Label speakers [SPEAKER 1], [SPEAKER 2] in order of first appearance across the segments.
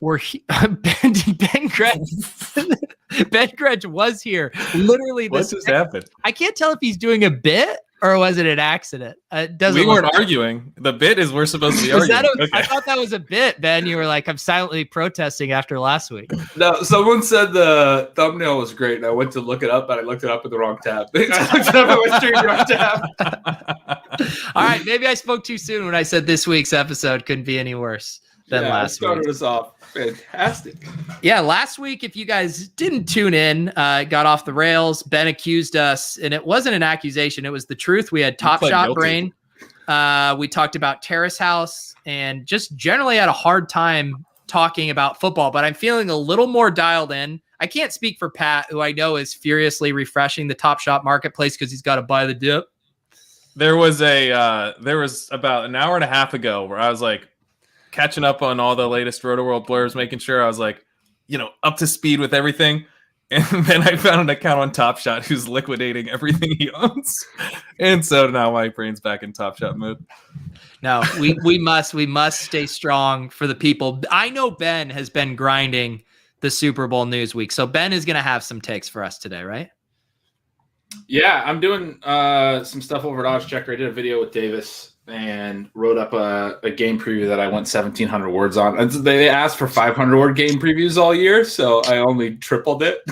[SPEAKER 1] Ben Gretch was here. Literally,
[SPEAKER 2] what just happened?
[SPEAKER 1] I can't tell if he's doing a bit or was it an accident.
[SPEAKER 2] We weren't arguing. The bit is we're supposed to be arguing.
[SPEAKER 1] I thought that was a bit, Ben. You were like, I'm silently protesting after last week.
[SPEAKER 3] No, someone said the thumbnail was great, and I went to look it up, but I looked it up with the wrong tab. I looked it up on my stream wrong tab.
[SPEAKER 1] All right, maybe I spoke too soon when I said this week's episode couldn't be any worse than last week.
[SPEAKER 3] Started us off fantastic.
[SPEAKER 1] Yeah, last week, if you guys didn't tune in, got off the rails. Ben accused us, and it wasn't an accusation. It was the truth. We had Top Shot Brain. We talked about Terrace House and just generally had a hard time talking about football, but I'm feeling a little more dialed in. I can't speak for Pat, who I know is furiously refreshing the Top Shot marketplace because he's got to buy the dip.
[SPEAKER 2] There was about an hour and a half ago where I was like, catching up on all the latest Roto-World blurbs, making sure I was like, up to speed with everything. And then I found an account on Top Shot who's liquidating everything he owns. And so now my brain's back in Top Shot mode.
[SPEAKER 1] No, we must stay strong for the people. I know Ben has been grinding the Super Bowl news week. So Ben is going to have some takes for us today, right?
[SPEAKER 3] Yeah, I'm doing some stuff over at OddsChecker. I did a video with Davis and wrote up a game preview that I went 1,700 words on. And they asked for 500-word game previews all year, so I only tripled it.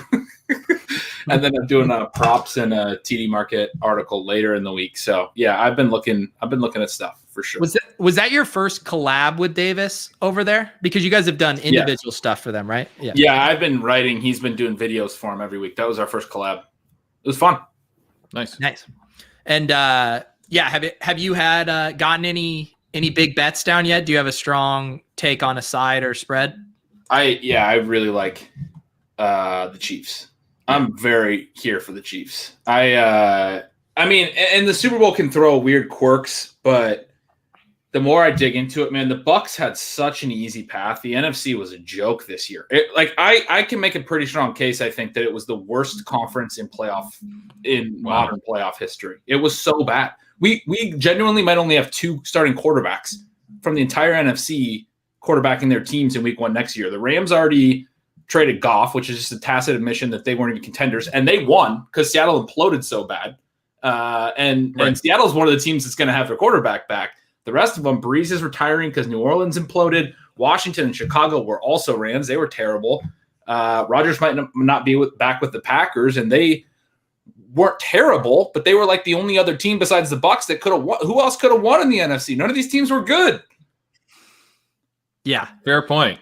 [SPEAKER 3] And then I'm doing props and a TD Market article later in the week. So yeah, I've been looking at stuff for sure.
[SPEAKER 1] Was that your first collab with Davis over there? Because you guys have done individual stuff for them, right?
[SPEAKER 3] Yeah, I've been writing. He's been doing videos for him every week. That was our first collab. It was fun.
[SPEAKER 2] Nice.
[SPEAKER 1] And have you had gotten any big bets down yet? Do you have a strong take on a side or spread?
[SPEAKER 3] I really like the Chiefs. I'm very here for the Chiefs. I mean, and the Super Bowl can throw weird quirks, but the more I dig into it, man, the Bucs had such an easy path. The NFC was a joke this year. I can make a pretty strong case, I think, that it was the worst conference in modern playoff history. It was so bad. We genuinely might only have 2 starting quarterbacks from the entire NFC quarterbacking their teams in week 1 next year. The Rams already traded Goff, which is just a tacit admission that they weren't even contenders, and they won because Seattle imploded so bad. And Seattle's one of the teams that's going to have their quarterback back. The rest of them, Breeze is retiring because New Orleans imploded. Washington and Chicago were also Rams. They were terrible. Rodgers might not be back with the Packers, and they weren't terrible, but they were like the only other team besides the Bucs that could have won. Who else could have won in the NFC? None of these teams were good.
[SPEAKER 1] Yeah.
[SPEAKER 2] Fair point.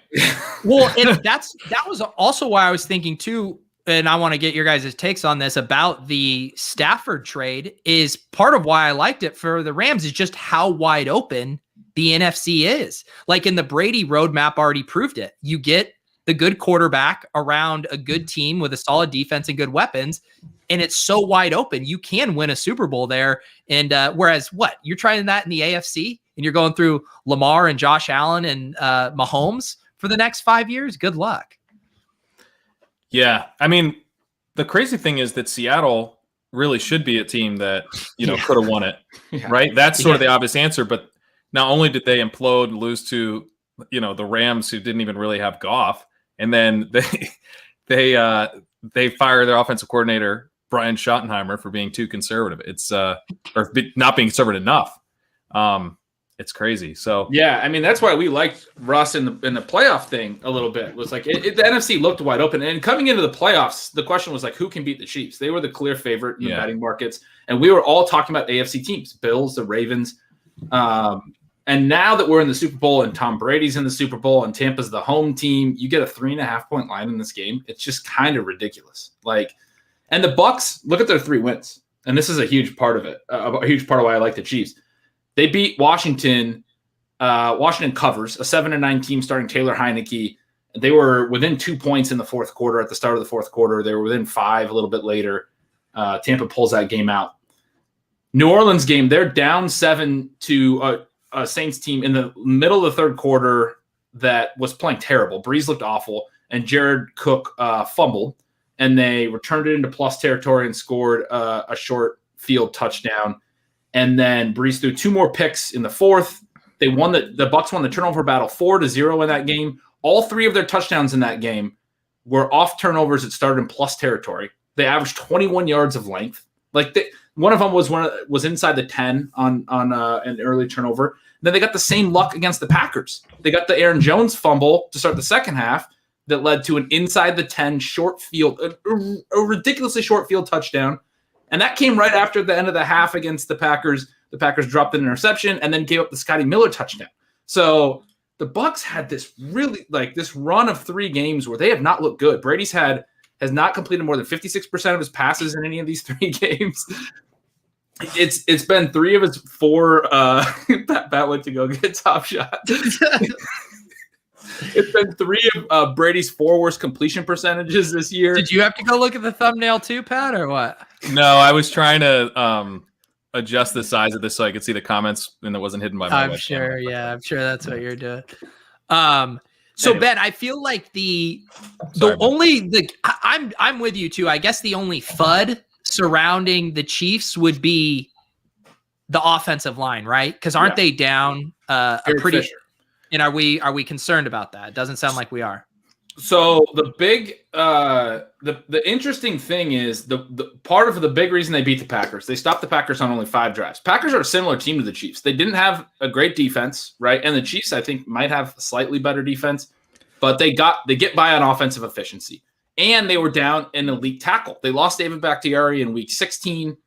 [SPEAKER 1] Well, and that was also why I was thinking too, and I want to get your guys' takes on this about the Stafford trade, is part of why I liked it for the Rams is just how wide open the NFC is. Like in the Brady roadmap already proved it. You get the good quarterback around a good team with a solid defense and good weapons, and it's so wide open. You can win a Super Bowl there. And whereas you're trying that in the AFC and you're going through Lamar and Josh Allen and Mahomes for the next 5 years, good luck.
[SPEAKER 2] Yeah. I mean, the crazy thing is that Seattle really should be a team that, could have won it, right? That's sort of the obvious answer. But not only did they implode, lose to, the Rams, who didn't even really have Goff, and then they fire their offensive coordinator, Brian Schottenheimer, for being too conservative. It's or not being conservative enough. It's crazy. So
[SPEAKER 3] yeah, I mean, that's why we liked Russ in the playoff thing a little bit. It was like the NFC looked wide open, and coming into the playoffs, the question was like, who can beat the Chiefs? They were the clear favorite in the betting markets, and we were all talking about AFC teams, Bills, the Ravens. And now that we're in the Super Bowl and Tom Brady's in the Super Bowl and Tampa's the home team, you get a 3.5-point line in this game. It's just kind of ridiculous. And the Bucs, look at their 3 wins, and this is a huge part of it. A huge part of why I like the Chiefs. They beat Washington. Washington covers a 7-9 team starting Taylor Heineke. They were within 2 points in the fourth quarter. At the start of the fourth quarter, they were within 5 a little bit later. Tampa pulls that game out. New Orleans game, they're down 7 to a Saints team in the middle of the third quarter that was playing terrible. Breeze looked awful, and Jared Cook fumbled, and they returned it into plus territory and scored a short field touchdown. And then Breeze threw 2 more picks in the fourth. They won the Bucs won the turnover battle 4-0 in that game. All 3 of their touchdowns in that game were off turnovers that started in plus territory. They averaged 21 yards of length. Like one of them was inside the 10 on an early turnover. Then they got the same luck against the Packers. They got the Aaron Jones fumble to start the second half that led to an inside the 10 short field, a ridiculously short field touchdown. And that came right after the end of the half against the Packers. The Packers dropped an interception and then gave up the Scotty Miller touchdown. So the Bucs had this really this run of 3 games where they have not looked good. Brady's has not completed more than 56% of his passes in any of these 3 games. It's been 3 of his 4. Pat went to go get Top Shot. It's been 3 of Brady's 4 worst completion percentages this year.
[SPEAKER 1] Did you have to go look at the thumbnail too, Pat, or what?
[SPEAKER 2] No, I was trying to adjust the size of this so I could see the comments and it wasn't hidden by my
[SPEAKER 1] I'm sure that's what you're doing. So anyway. Ben, I feel like I'm with you too. I guess the only FUD surrounding the Chiefs would be the offensive line, right? Because aren't they down a pretty Fisher. And are we concerned about that? It doesn't sound like we are.
[SPEAKER 3] So the big the interesting thing is the part of the big reason they beat the Packers, they stopped the Packers on only 5 drives. Packers are a similar team to the Chiefs. They didn't have a great defense, right? And the Chiefs, I think, might have slightly better defense, but they get by on offensive efficiency. And they were down an elite tackle. They lost David Bakhtiari in week 16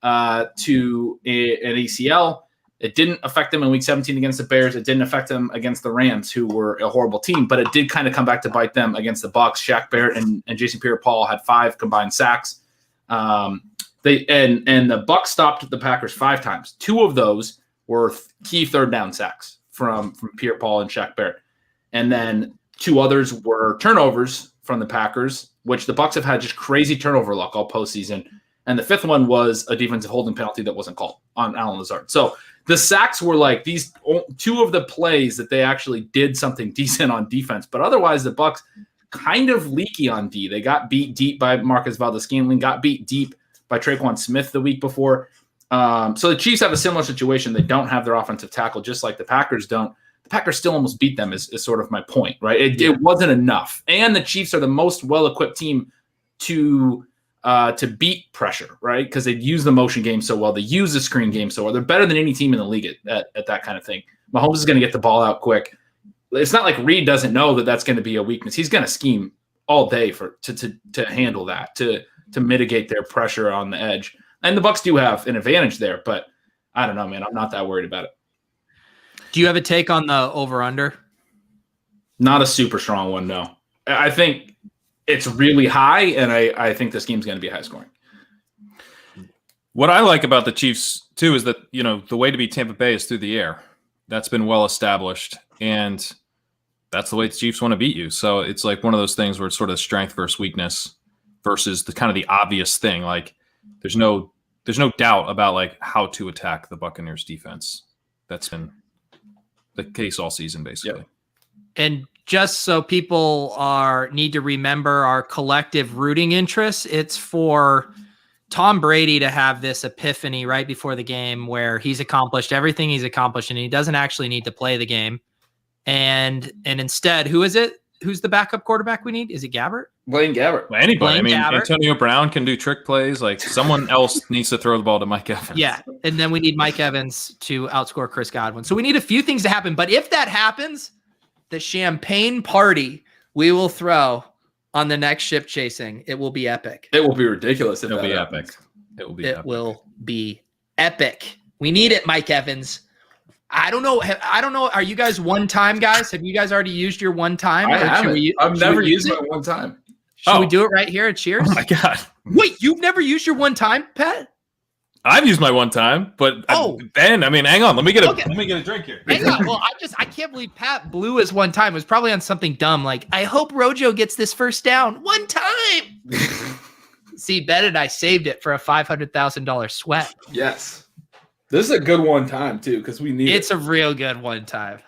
[SPEAKER 3] to an ACL. It didn't affect them in week 17 against the Bears. It didn't affect them against the Rams, who were a horrible team, but it did kind of come back to bite them against the Bucs. Shaq Barrett and Jason Pierre-Paul had 5 combined sacks. And the Bucs stopped the Packers 5 times. 2 of those were key third down sacks from Pierre-Paul and Shaq Barrett. And then 2 others were turnovers from the Packers, which the Bucs have had just crazy turnover luck all postseason. And the 5th one was a defensive holding penalty that wasn't called on Allen Lazard. So the sacks were like these 2 of the plays that they actually did something decent on defense. But otherwise, the Bucs kind of leaky on D. They got beat deep by Marcus Valdes-Scantling, got beat deep by Traquan Smith the week before. So the Chiefs have a similar situation. They don't have their offensive tackle, just like the Packers don't. The Packers still almost beat them is sort of my point, right? It wasn't enough. And the Chiefs are the most well-equipped team to beat pressure, right? Because they use the motion game so well. They use the screen game so well. They're better than any team in the league at that kind of thing. Mahomes is going to get the ball out quick. It's not like Reed doesn't know that that's going to be a weakness. He's going to scheme all day to handle that, to mitigate their pressure on the edge. And the Bucs do have an advantage there, but I don't know, man. I'm not that worried about it.
[SPEAKER 1] Do you have a take on the over-under?
[SPEAKER 3] Not a super strong one, no. I think it's really high, and I think this game's going to be high scoring.
[SPEAKER 2] What I like about the Chiefs, too, is that, the way to beat Tampa Bay is through the air. That's been well established, and that's the way the Chiefs want to beat you. So it's like one of those things where it's sort of strength versus weakness versus the kind of the obvious thing. Like there's no doubt about like how to attack the Buccaneers defense. That's been the case all season, basically.
[SPEAKER 3] Yep.
[SPEAKER 1] And just so people need to remember our collective rooting interests, it's for Tom Brady to have this epiphany right before the game where he's accomplished everything he's accomplished and he doesn't actually need to play the game. And instead, who is it? Who's the backup quarterback we need? Is it Gabbert?
[SPEAKER 3] Blaine Gabbert.
[SPEAKER 2] Well, anybody.
[SPEAKER 1] Blaine Gabbert.
[SPEAKER 2] Antonio Brown can do trick plays. Like someone else needs to throw the ball to Mike Evans.
[SPEAKER 1] Yeah, and then we need Mike Evans to outscore Chris Godwin. So we need a few things to happen. But if that happens, the champagne party we will throw on the next ship chasing, it will be epic.
[SPEAKER 3] It will be ridiculous.
[SPEAKER 2] It'll be epic. It will be epic.
[SPEAKER 1] It will be epic. We need it, Mike Evans. I don't know. Are you guys one-time guys? Have you guys already used your one-time?
[SPEAKER 3] I haven't. I've never used my one-time.
[SPEAKER 1] Should we do it right here at Cheers?
[SPEAKER 2] Oh, my God.
[SPEAKER 1] Wait, you've never used your one-time, Pat?
[SPEAKER 2] I've used my one-time, but Ben, hang on. Let me get a drink here.
[SPEAKER 1] Hang on. Well, I can't believe Pat blew his one time. It was probably on something dumb like, I hope Rojo gets this first down. One time. See, Ben and I saved it for a $500,000 sweat.
[SPEAKER 3] Yes. This is a good one time too, because we need
[SPEAKER 1] It's a real good one time.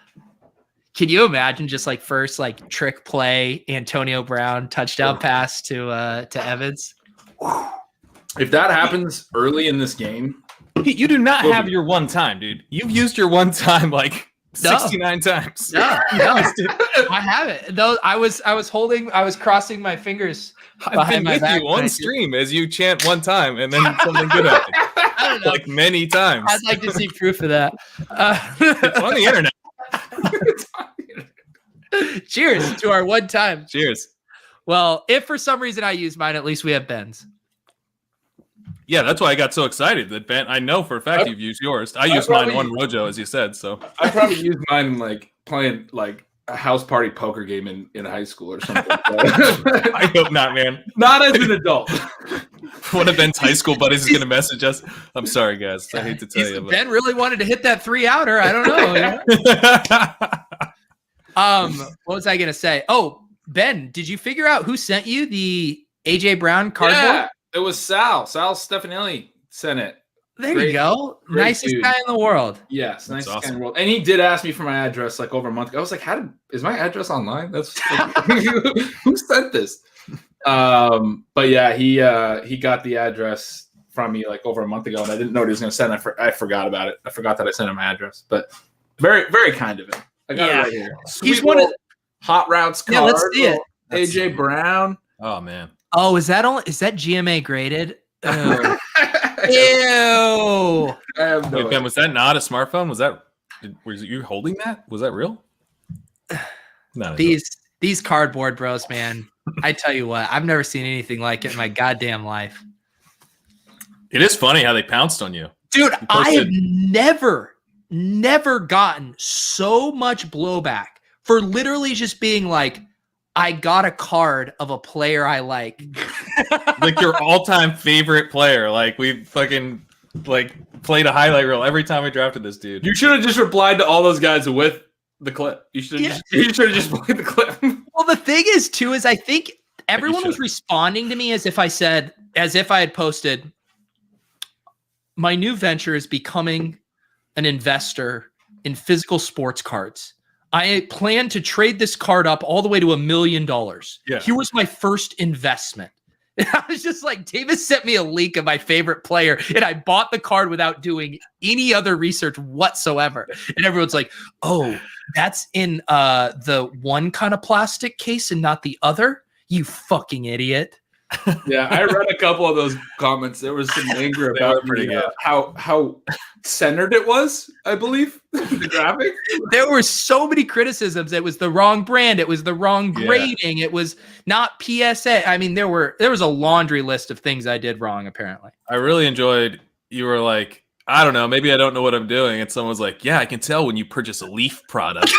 [SPEAKER 1] Can you imagine just like first like trick play, Antonio Brown touchdown pass to Evans?
[SPEAKER 3] If that happens early in this game,
[SPEAKER 2] you do not have your one time, dude. You've used your one time like 69 times.
[SPEAKER 1] No, I haven't. Though I was crossing my fingers
[SPEAKER 2] I've been
[SPEAKER 1] behind my
[SPEAKER 2] with
[SPEAKER 1] back.
[SPEAKER 2] you on stream as you chant one time and then something good happens.
[SPEAKER 1] I don't know.
[SPEAKER 2] Like many times.
[SPEAKER 1] I'd like to see proof of that.
[SPEAKER 2] It's on the internet.
[SPEAKER 1] Cheers to our one time.
[SPEAKER 2] Cheers.
[SPEAKER 1] Well, if for some reason I use mine, at least we have Ben's.
[SPEAKER 2] Yeah, that's why I got so excited that Ben. I know for a fact you've used yours. I used mine on Rojo, as you said. So
[SPEAKER 3] I probably used mine like playing like a house party poker game in high school or something.
[SPEAKER 2] I hope not, man.
[SPEAKER 3] Not as an adult.
[SPEAKER 2] One of Ben's high school buddies is going to message us. I'm sorry, guys. I hate to tell you. But...
[SPEAKER 1] Ben really wanted to hit that 3-outer. I don't know. What was I going to say? Oh, Ben, did you figure out who sent you the AJ Brown cardboard?
[SPEAKER 3] Yeah, it was Sal. Sal Stefanelli sent it.
[SPEAKER 1] There you go. Nicest guy in the world.
[SPEAKER 3] Yes, nicest guy in the world. And he did ask me for my address like over a month ago. I was like, is my address online? That's like, who sent this? But yeah, he got the address from me like over a month ago, and I didn't know what he was going to send. I forgot about it. I forgot that I sent him my address, but very, very kind of him. I got it right here.
[SPEAKER 1] He's one of
[SPEAKER 3] Hot Routes card.
[SPEAKER 1] Yeah, let's see it.
[SPEAKER 3] AJ Brown.
[SPEAKER 2] Oh man.
[SPEAKER 1] Oh, is that GMA graded? Oh. Ew.
[SPEAKER 2] Wait, Ben, was that not a smartphone? Was you holding that? Was that real? No.
[SPEAKER 1] These cardboard bros, man. I tell you what, I've never seen anything like it in my goddamn life.
[SPEAKER 2] It is funny how they pounced on you.
[SPEAKER 1] Dude, I have never gotten so much blowback for literally just being like, I got a card of a player I like.
[SPEAKER 2] Like your all-time favorite player. Like we fucking played a highlight reel every time we drafted this dude.
[SPEAKER 3] You should have just replied to all those guys with the clip. You should have just played the clip.
[SPEAKER 1] Well, the thing is too, is I think everyone was responding to me as if I had posted, my new venture is becoming an investor in physical sports cards. I plan to trade this card up all the way to $1 million.
[SPEAKER 2] Yeah.
[SPEAKER 1] Here was my first investment. And I was just like, Davis sent me a link of my favorite player, and I bought the card without doing any other research whatsoever. And everyone's like, oh, that's in the one kind of plastic case and not the other? You fucking idiot.
[SPEAKER 3] Yeah, I read a couple of those comments. There was some anger about how centered it was, I believe, the graphic.
[SPEAKER 1] There were so many criticisms. It was the wrong brand. It was the wrong grading. It was not PSA. I mean, there was a laundry list of things I did wrong, apparently.
[SPEAKER 2] I really enjoyed, you were like, I don't know, maybe I don't know what I'm doing. And someone was like, yeah, I can tell when you purchase a Leaf product.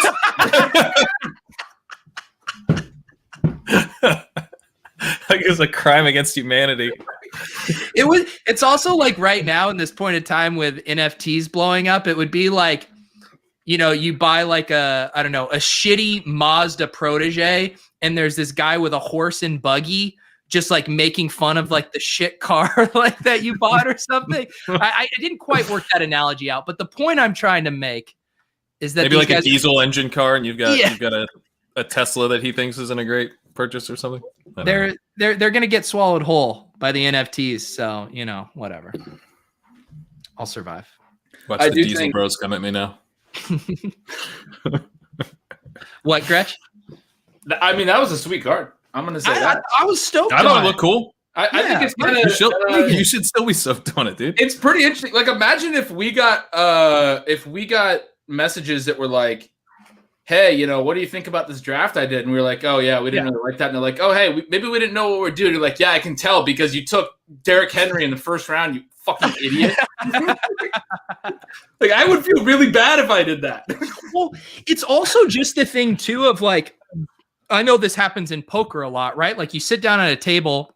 [SPEAKER 2] Like it's a crime against humanity.
[SPEAKER 1] It's also like right now in this point in time with NFTs blowing up, it would be like, you buy like a shitty Mazda Protege, and there's this guy with a horse and buggy just like making fun of like the shit car like that you bought or something. I didn't quite work that analogy out, but the point I'm trying to make is that
[SPEAKER 2] maybe like a diesel engine car, and you've got a Tesla that he thinks isn't a great purchase or something.
[SPEAKER 1] They're gonna get swallowed whole by the NFTs, so whatever. I'll survive.
[SPEAKER 2] Watch the diesel bros come at me now.
[SPEAKER 1] What, Gretch?
[SPEAKER 3] I mean, that was a sweet card. I'm gonna say that.
[SPEAKER 1] I was stoked.
[SPEAKER 2] I thought it looked cool.
[SPEAKER 3] I think it's kind of.
[SPEAKER 2] You should still be stoked on it, dude.
[SPEAKER 3] It's pretty interesting. Like, imagine if we got messages that were like, hey, what do you think about this draft I did? And we were like, oh, yeah, we didn't really like that. And they're like, oh, hey, maybe we didn't know what we're doing. You're like, yeah, I can tell because you took Derrick Henry in the first round, you fucking idiot. Like, I would feel really bad if I did that.
[SPEAKER 1] Well, it's also just the thing, too, of like, I know this happens in poker a lot, right? Like, you sit down at a table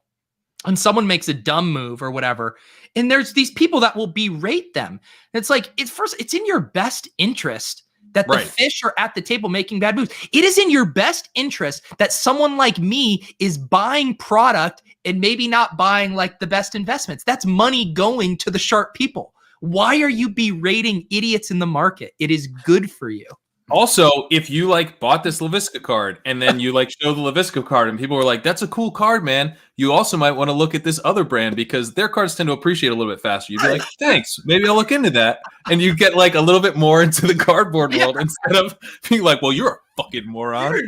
[SPEAKER 1] and someone makes a dumb move or whatever, and there's these people that will berate them. And it's like, it's in your best interest that the fish are at the table making bad moves. It is in your best interest that someone like me is buying product and maybe not buying like the best investments. That's money going to the sharp people. Why are you berating idiots in the market? It is good for you.
[SPEAKER 2] Also, if you like bought this LaVisca card and then you like show the LaVisca card and people were like, that's a cool card, man. You also might want to look at this other brand because their cards tend to appreciate a little bit faster. You'd be like, thanks, maybe I'll look into that. And you get like a little bit more into the cardboard world instead of being like, well, you're a fucking moron.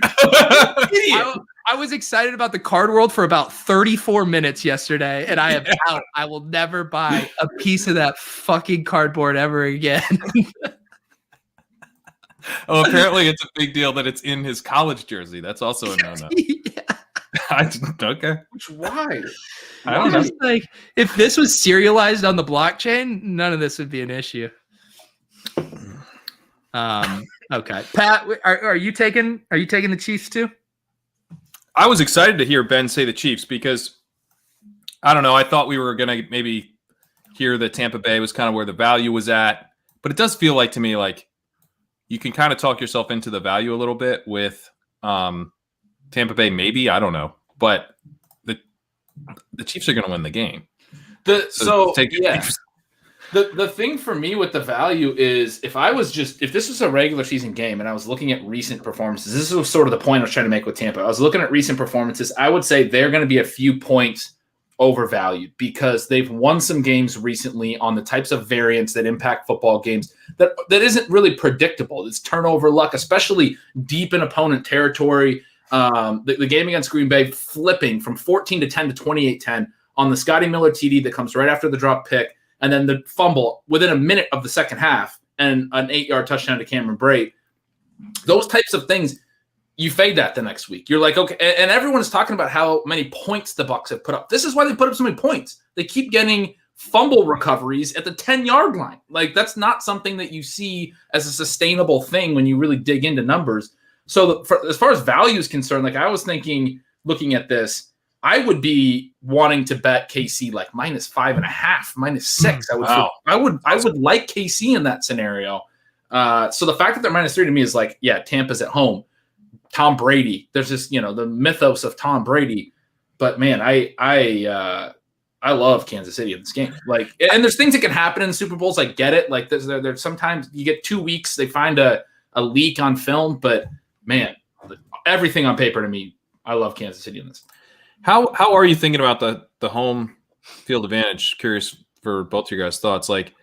[SPEAKER 1] I was excited about the card world for about 34 minutes yesterday, and I am out. I will never buy a piece of that fucking cardboard ever again.
[SPEAKER 2] Oh, apparently it's a big deal that it's in his college jersey. That's also a no-no. Okay.
[SPEAKER 3] Why?
[SPEAKER 2] I don't know.
[SPEAKER 1] Like, if this was serialized on the blockchain, none of this would be an issue. Okay. Pat, are you taking the Chiefs too?
[SPEAKER 2] I was excited to hear Ben say the Chiefs because, I don't know, I thought we were going to maybe hear that Tampa Bay was kind of where the value was at. But it does feel like to me like you can kind of talk yourself into the value a little bit with Tampa Bay, maybe. I don't know. But the Chiefs are going to win the game.
[SPEAKER 3] The
[SPEAKER 2] Chiefs.
[SPEAKER 3] The thing for me with the value is if this was a regular season game and I was looking at recent performances, this was sort of the point I was trying to make with Tampa. I was looking at recent performances. I would say they're going to be a few points overvalued because they've won some games recently on the types of variants that impact football games that isn't really predictable. It's turnover luck, especially deep in opponent territory. The game against Green Bay flipping from 14-10 to 28-10 on the Scotty Miller TD that comes right after the drop pick, and then the fumble within a minute of the second half and an 8-yard touchdown to Cameron Brate. Those types of things, you fade that the next week. You're like, okay, and everyone's talking about how many points the Bucs have put up. This is why they put up so many points. They keep getting fumble recoveries at the 10-yard line. Like, that's not something that you see as a sustainable thing when you really dig into numbers. So as far as value is concerned, like I was thinking, looking at this, I would be wanting to bet KC like -5.5, -6. I would like KC in that scenario. So the fact that they're -3 to me is like, yeah, Tampa's at home. Tom Brady. There's this, the mythos of Tom Brady. But man, I love Kansas City in this game. Like, and there's things that can happen in the Super Bowls. I get it. Like there's sometimes you get 2 weeks, they find a leak on film, but man, everything on paper to me, I love Kansas City in this.
[SPEAKER 2] How are you thinking about the home field advantage? Curious for both your guys' thoughts. Like,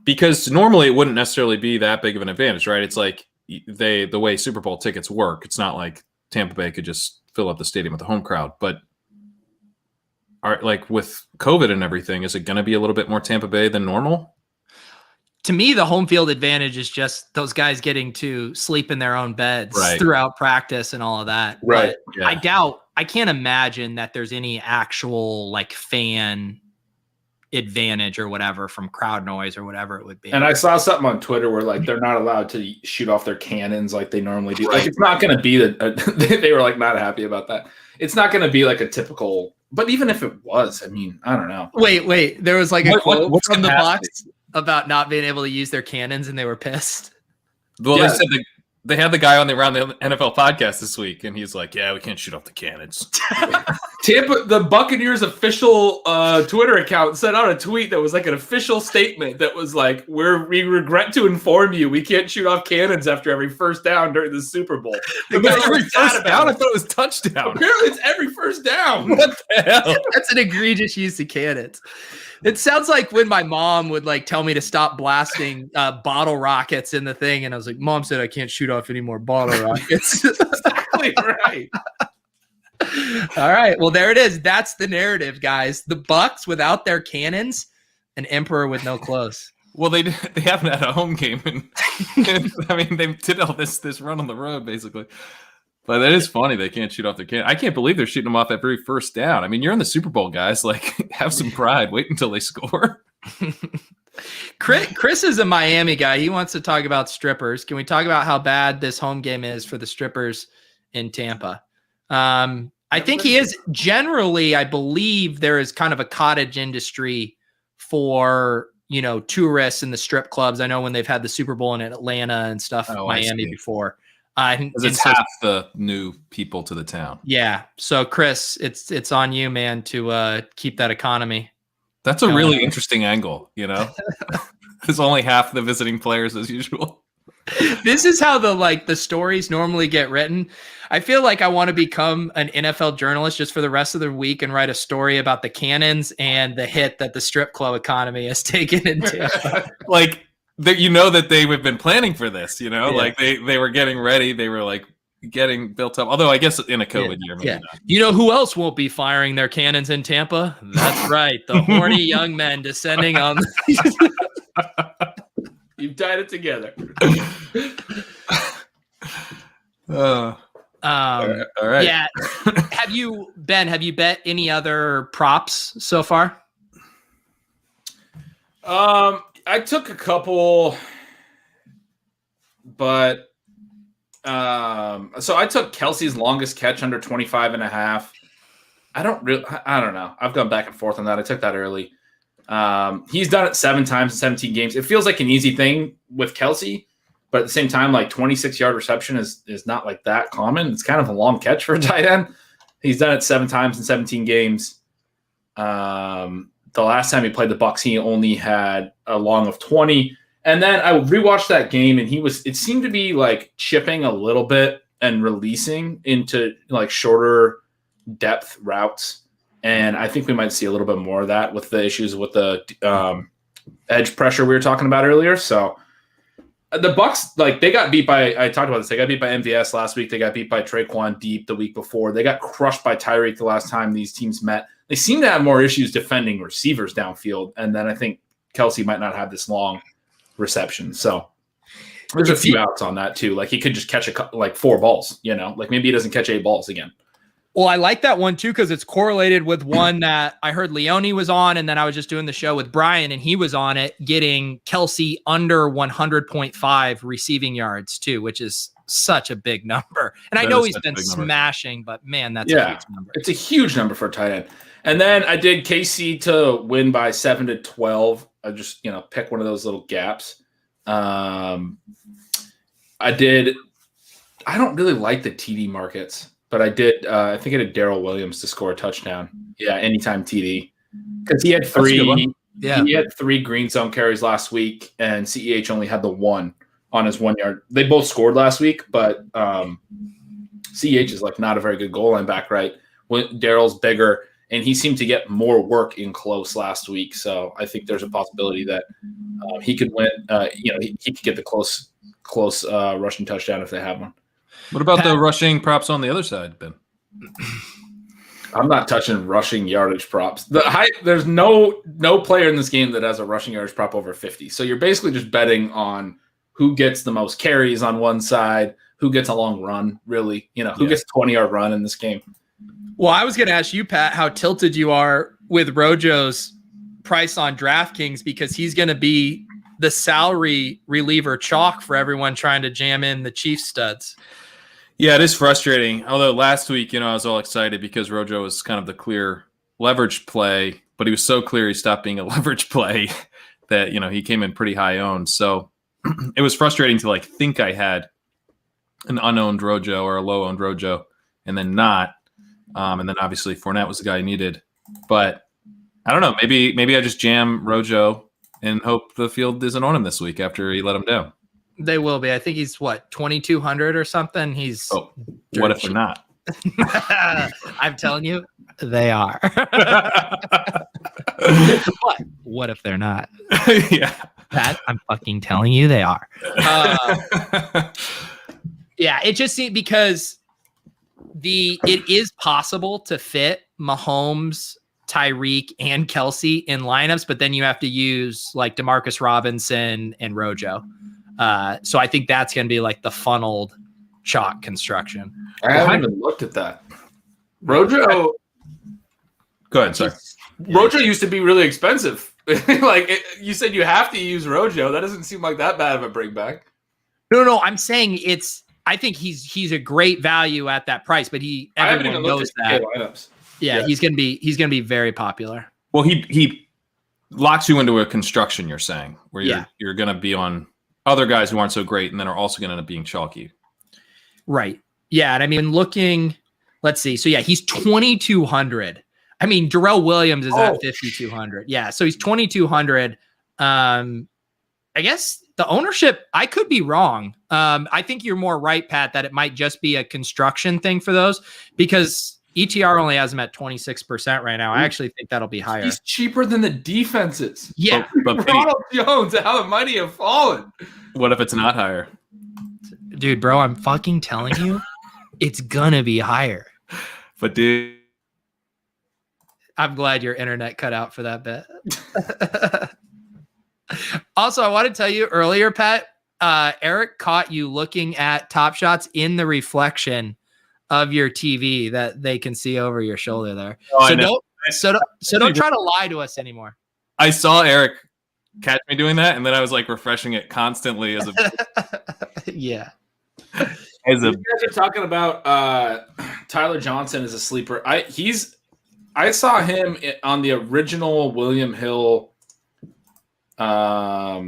[SPEAKER 2] because normally it wouldn't necessarily be that big of an advantage, right? It's like the way Super Bowl tickets work. It's not like Tampa Bay could just fill up the stadium with the home crowd. But like with COVID and everything, is it going to be a little bit more Tampa Bay than normal?
[SPEAKER 1] To me, the home field advantage is just those guys getting to sleep in their own beds throughout practice and all of that.
[SPEAKER 3] Right.
[SPEAKER 1] But yeah. I can't imagine that there's any actual like fan advantage or whatever from crowd noise or whatever it would be.
[SPEAKER 3] And I saw something on Twitter where like they're not allowed to shoot off their cannons like they normally do. Like it's not going to be they were like not happy about that. It's not going to be like a typical. But even if it was, I mean, I don't know.
[SPEAKER 1] Wait. There was like a quote from the Bucs about not being able to use their cannons, and they were pissed.
[SPEAKER 2] Well, yeah. They said they had the guy on around the NFL podcast this week, and he's like, "Yeah, we can't shoot off the cannons."
[SPEAKER 3] Tampa, the Buccaneers official Twitter account sent out a tweet that was like an official statement that was like, "We regret to inform you, we can't shoot off cannons after every first down during the Super Bowl."
[SPEAKER 2] Every first down, I thought it was touchdown.
[SPEAKER 3] Apparently, it's every first down.
[SPEAKER 2] What the hell?
[SPEAKER 1] That's an egregious use of cannons. It sounds like when my mom would like tell me to stop blasting bottle rockets in the thing, and I was like, "Mom said I can't shoot off any more bottle rockets."
[SPEAKER 3] Exactly right.
[SPEAKER 1] All right. Well, there it is. That's the narrative, guys. The Bucs without their cannons, an emperor with no clothes.
[SPEAKER 2] Well, they haven't had a home game, and I mean they did all this run on the road basically. But that is funny. They can't shoot off their cannon. I can't believe they're shooting them off every first down. I mean, you're in the Super Bowl, guys. Like, have some pride. Wait until they score.
[SPEAKER 1] Chris is a Miami guy. He wants to talk about strippers. Can we talk about how bad this home game is for the strippers in Tampa? I think he is generally, I believe there is kind of a cottage industry for, tourists in the strip clubs. I know when they've had the Super Bowl in Atlanta and stuff, Miami before.
[SPEAKER 2] It's half the new people to the town.
[SPEAKER 1] Yeah. So Chris, it's on you, man, to keep that economy.
[SPEAKER 2] That's a really interesting angle, There's only half the visiting players as usual.
[SPEAKER 1] This is how the stories normally get written. I feel like I want to become an NFL journalist just for the rest of the week and write a story about the cannons and the hit that the strip club economy has taken into.
[SPEAKER 2] Like, that they have been planning for this, like they were getting ready. They were like getting built up. Although I guess in a COVID year, maybe not.
[SPEAKER 1] You know who else won't be firing their cannons in Tampa? That's right. The horny young men descending on
[SPEAKER 3] You've tied it together.
[SPEAKER 2] All right.
[SPEAKER 1] Yeah. Have you bet any other props so far?
[SPEAKER 3] I took a couple, but so I took Kelsey's longest catch under 25.5. I don't know. I've gone back and forth on that. I took that early. He's done it 7 times in 17 games. It feels like an easy thing with Kelsey, but at the same time, like 26-yard reception is not like that common. It's kind of a long catch for a tight end. He's done it 7 times in 17 games. The last time he played the Bucs, he only had a long of 20. And then I rewatched that game, and it seemed to be like chipping a little bit and releasing into like shorter depth routes. And I think we might see a little bit more of that with the issues with the edge pressure we were talking about earlier. So the Bucs, like they got beat by, I talked about this, they got beat by MVS last week. They got beat by Traquan Deep the week before. They got crushed by Tyreek the last time these teams met. They seem to have more issues defending receivers downfield. And then I think Kelsey might not have this long reception. So there's a few outs on that too. Like he could just catch 4 balls, like maybe he doesn't catch 8 balls again.
[SPEAKER 1] Well, I like that one too, because it's correlated with one that I heard Leone was on, and then I was just doing the show with Brian, and he was on it, getting Kelsey under 100.5 receiving yards too, which is such a big number. And I know he's been smashing, but man, that's a huge number. It's
[SPEAKER 3] a huge number for a tight end. And then I did KC to win by 7-12. I just, pick one of those little gaps. I don't really like the TD markets, but I did. I think I did Darrell Williams to score a touchdown. Yeah, anytime TD, because he had 3. Yeah, he had 3 green zone carries last week, and CEH only had the 1 on his 1 yard. They both scored last week, but CEH is like not a very good goal line back, right? Darrell's bigger, and he seemed to get more work in close last week. So I think there's a possibility that he could win. He could get the close rushing touchdown if they have one.
[SPEAKER 2] What about the rushing props on the other side, Ben?
[SPEAKER 3] I'm not touching rushing yardage props. There's no player in this game that has a rushing yardage prop over 50. So you're basically just betting on who gets the most carries on one side, who gets a long run, really. Who gets a 20-yard run in this game.
[SPEAKER 1] Well, I was going to ask you, Pat, how tilted you are with Rojo's price on DraftKings, because he's going to be the salary reliever chalk for everyone trying to jam in the Chiefs studs.
[SPEAKER 2] Yeah, it is frustrating. Although last week, I was all excited because Rojo was kind of the clear leverage play, but he was so clear he stopped being a leverage play that, he came in pretty high owned. So it was frustrating to think I had an unowned Rojo or a low owned Rojo and then not. And then obviously Fournette was the guy I needed. But I don't know. Maybe I just jam Rojo and hope the field isn't on him this week after he let him down.
[SPEAKER 1] They will be. I think he's 2,200 or something. He's
[SPEAKER 2] what if they're not?
[SPEAKER 1] I'm telling you, they are. What if they're not?
[SPEAKER 2] Yeah,
[SPEAKER 1] Pat, I'm fucking telling you, they are. Yeah, it just seems because it is possible to fit Mahomes, Tyreek, and Kelsey in lineups, but then you have to use DeMarcus Robinson and Rojo. So I think that's going to be the funneled chalk construction.
[SPEAKER 3] I haven't even looked at that. Rojo.
[SPEAKER 2] Go ahead, sorry.
[SPEAKER 3] Rojo used to be really expensive. You said you have to use Rojo. That doesn't seem like that bad of a bring back.
[SPEAKER 1] No. I'm saying I think he's a great value at that price, but everyone knows that. Yeah, he's gonna be very popular.
[SPEAKER 2] Well, he locks you into a construction. You're saying where you're gonna be on other guys who aren't so great, and then are also going to end up being chalky.
[SPEAKER 1] Right. Yeah. And I mean, let's see. So yeah, he's 2,200. I mean, Darrell Williams is at 5,200. Yeah. So he's 2,200. I guess the ownership, I could be wrong. I think you're more right, Pat, that it might just be a construction thing for those because ETR only has him at 26% right now. I actually think that'll be higher.
[SPEAKER 3] He's cheaper than the defenses.
[SPEAKER 1] Yeah.
[SPEAKER 3] But Ronald Jones, how the mighty have fallen.
[SPEAKER 2] What if it's not higher?
[SPEAKER 1] Dude, bro, I'm fucking telling you, it's gonna be higher.
[SPEAKER 2] But dude,
[SPEAKER 1] I'm glad your internet cut out for that bit. Also, I want to tell you earlier, Pat, Eric caught you looking at Top Shots in the reflection of your TV that they can see over your shoulder there.
[SPEAKER 2] Oh,
[SPEAKER 1] So don't try to lie to us anymore.
[SPEAKER 2] I saw Eric catch me doing that, and then I was like refreshing it constantly as a
[SPEAKER 1] yeah.
[SPEAKER 3] You guys are talking about Tyler Johnson as a sleeper. I saw him on the original William Hill prop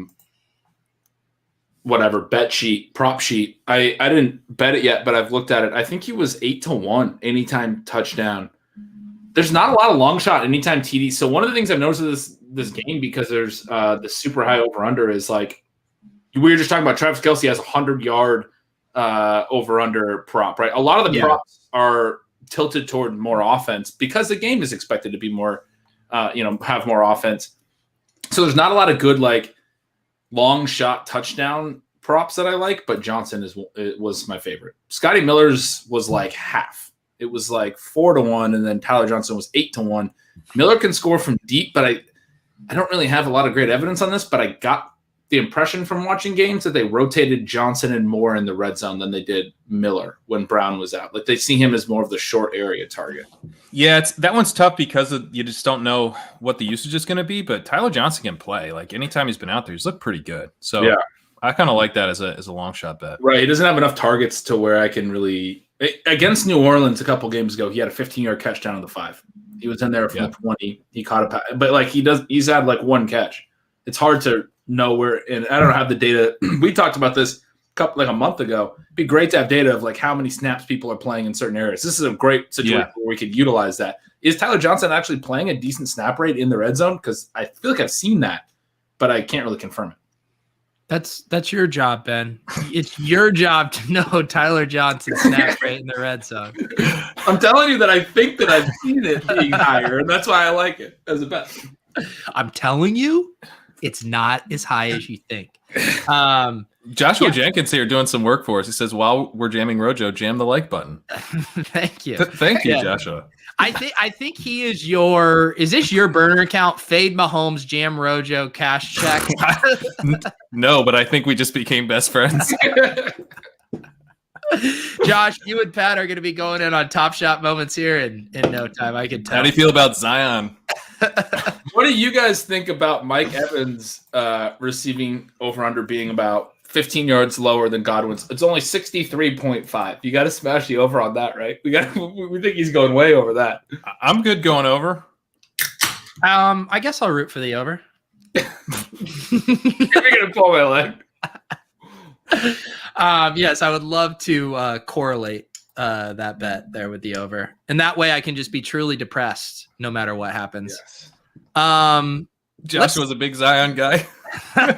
[SPEAKER 3] sheet. I didn't bet it yet, but I've looked at it. I think he was 8-1 anytime touchdown. There's not a lot of long shot anytime TD. So one of the things I've noticed with this game, because there's the super high over under, is like we were just talking about. Travis Kelce has 100-yard over under prop, right? A lot of the props are tilted toward more offense because the game is expected to be more, have more offense. So there's not a lot of good like long shot touchdown props that I like, but Johnson was my favorite. Scotty Miller's was like half. It was like 4-1, and then Tyler Johnson was 8-1. Miller can score from deep, but I don't really have a lot of great evidence on this, but I got the impression from watching games that they rotated Johnson and more in the red zone than they did Miller when Brown was out. Like they see him as more of the short area target. Yeah,
[SPEAKER 2] that one's tough because you just don't know what the usage is going to be. But Tyler Johnson can play. Like anytime he's been out there, he's looked pretty good. So yeah, I kind of like that as a long shot bet.
[SPEAKER 3] Right, he doesn't have enough targets to where I can really. Against New Orleans a couple games ago, he had a 15-yard catch down on the 5. He was in there from 20. He caught a pass, but like he's had like one catch. It's hard to know where, and I don't have the data. We talked about this a month ago. It'd be great to have data of like how many snaps people are playing in certain areas. This is a great situation where we could utilize that. Is Tyler Johnson actually playing a decent snap rate in the red zone? Because I feel like I've seen that, but I can't really confirm it.
[SPEAKER 1] That's your job, Ben. It's your job to know Tyler Johnson's snap rate in the red zone.
[SPEAKER 3] I'm telling you that I think that I've seen it being higher, and that's why I like it as a bet.
[SPEAKER 1] I'm telling you, it's not as high as you think.
[SPEAKER 2] Joshua Jenkins here doing some work for us. He says, while we're jamming Rojo, jam the like button.
[SPEAKER 1] Thank you.
[SPEAKER 2] Thank you, Joshua.
[SPEAKER 1] I think he is is this your burner account? Fade Mahomes, jam Rojo, cash check.
[SPEAKER 2] No, but I think we just became best friends.
[SPEAKER 1] Josh, you and Pat are going to be going in on Top Shot moments here in no time. I can tell.
[SPEAKER 2] How do you feel about Zion?
[SPEAKER 3] What do you guys think about Mike Evans receiving over-under being about 15 yards lower than Godwin's? It's only 63.5. You got to smash the over on that, right? We think he's going way over that.
[SPEAKER 2] I'm good going over.
[SPEAKER 1] I guess I'll root for the over.
[SPEAKER 3] You're going to pull my leg.
[SPEAKER 1] Yes, I would love to correlate that bet there with the over, and that way I can just be truly depressed no matter what happens.
[SPEAKER 2] Yes. Josh was a big Zion guy.
[SPEAKER 1] There you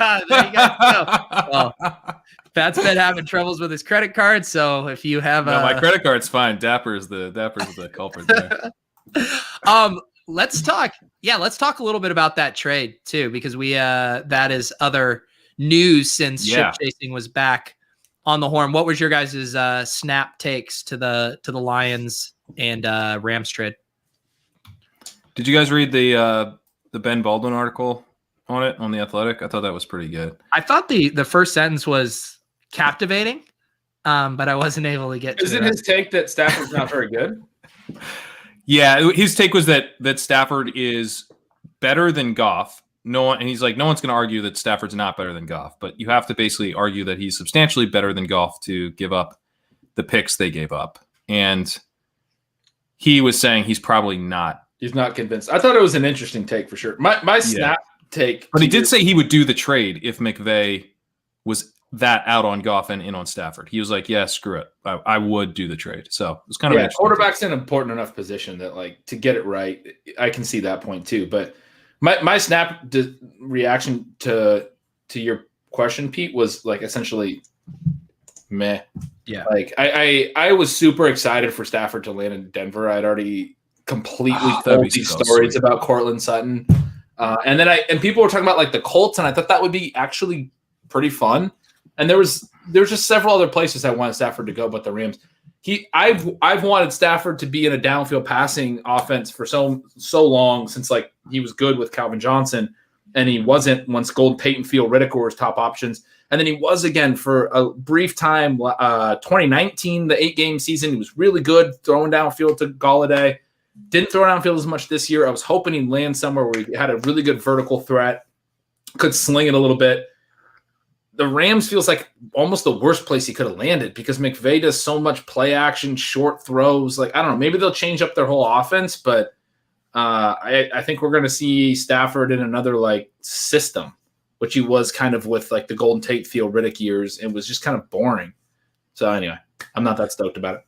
[SPEAKER 1] go. Well, Pat's been having troubles with his credit card, so if you have
[SPEAKER 2] my credit card's fine. Dapper's the culprit there.
[SPEAKER 1] Let's talk a little bit about that trade too, because that is other news since ship chasing was back on the horn. What was your guys' snap takes to the Lions and Rams trade?
[SPEAKER 2] Did you guys read the Ben Baldwin article on it on The Athletic? I thought that was pretty good.
[SPEAKER 1] I thought the first sentence was captivating, but I wasn't able to get to it.
[SPEAKER 3] Isn't his take that Stafford's not very good?
[SPEAKER 2] Yeah, his take was that Stafford is better than Goff. No one's going to argue that Stafford's not better than Goff, but you have to basically argue that he's substantially better than Goff to give up the picks they gave up. And he was saying he's probably not.
[SPEAKER 3] He's not convinced. I thought it was an interesting take for sure. My snap take.
[SPEAKER 2] But he did say he would do the trade if McVay was that out on Goff and in on Stafford. He was like, yeah, screw it. I would do the trade. So it was kind of
[SPEAKER 3] quarterback's in an important enough position that like to get it right. I can see that point too. But my snap reaction to your question, Pete, was like essentially meh.
[SPEAKER 1] Yeah.
[SPEAKER 3] Like I was super excited for Stafford to land in Denver. I'd already completely told these stories about Cortland Sutton. And people were talking about like the Colts, and I thought that would be actually pretty fun. And there's just several other places I wanted Stafford to go, but the Rams. I've wanted Stafford to be in a downfield passing offense for so long, since like he was good with Calvin Johnson, and he wasn't once Golden Tate and Theo Riddick were his top options. And then he was again for a brief time, 2019, the 8-game season. He was really good throwing downfield to Golladay. Didn't throw downfield as much this year. I was hoping he'd land somewhere where he had a really good vertical threat, could sling it a little bit. The Rams feels like almost the worst place he could have landed, because McVay does so much play action, short throws. Like, I don't know, maybe they'll change up their whole offense, but I think we're going to see Stafford in another like system, which he was kind of with like the Golden Tate, Theo Riddick years. It was just kind of boring. So anyway, I'm not that stoked about it.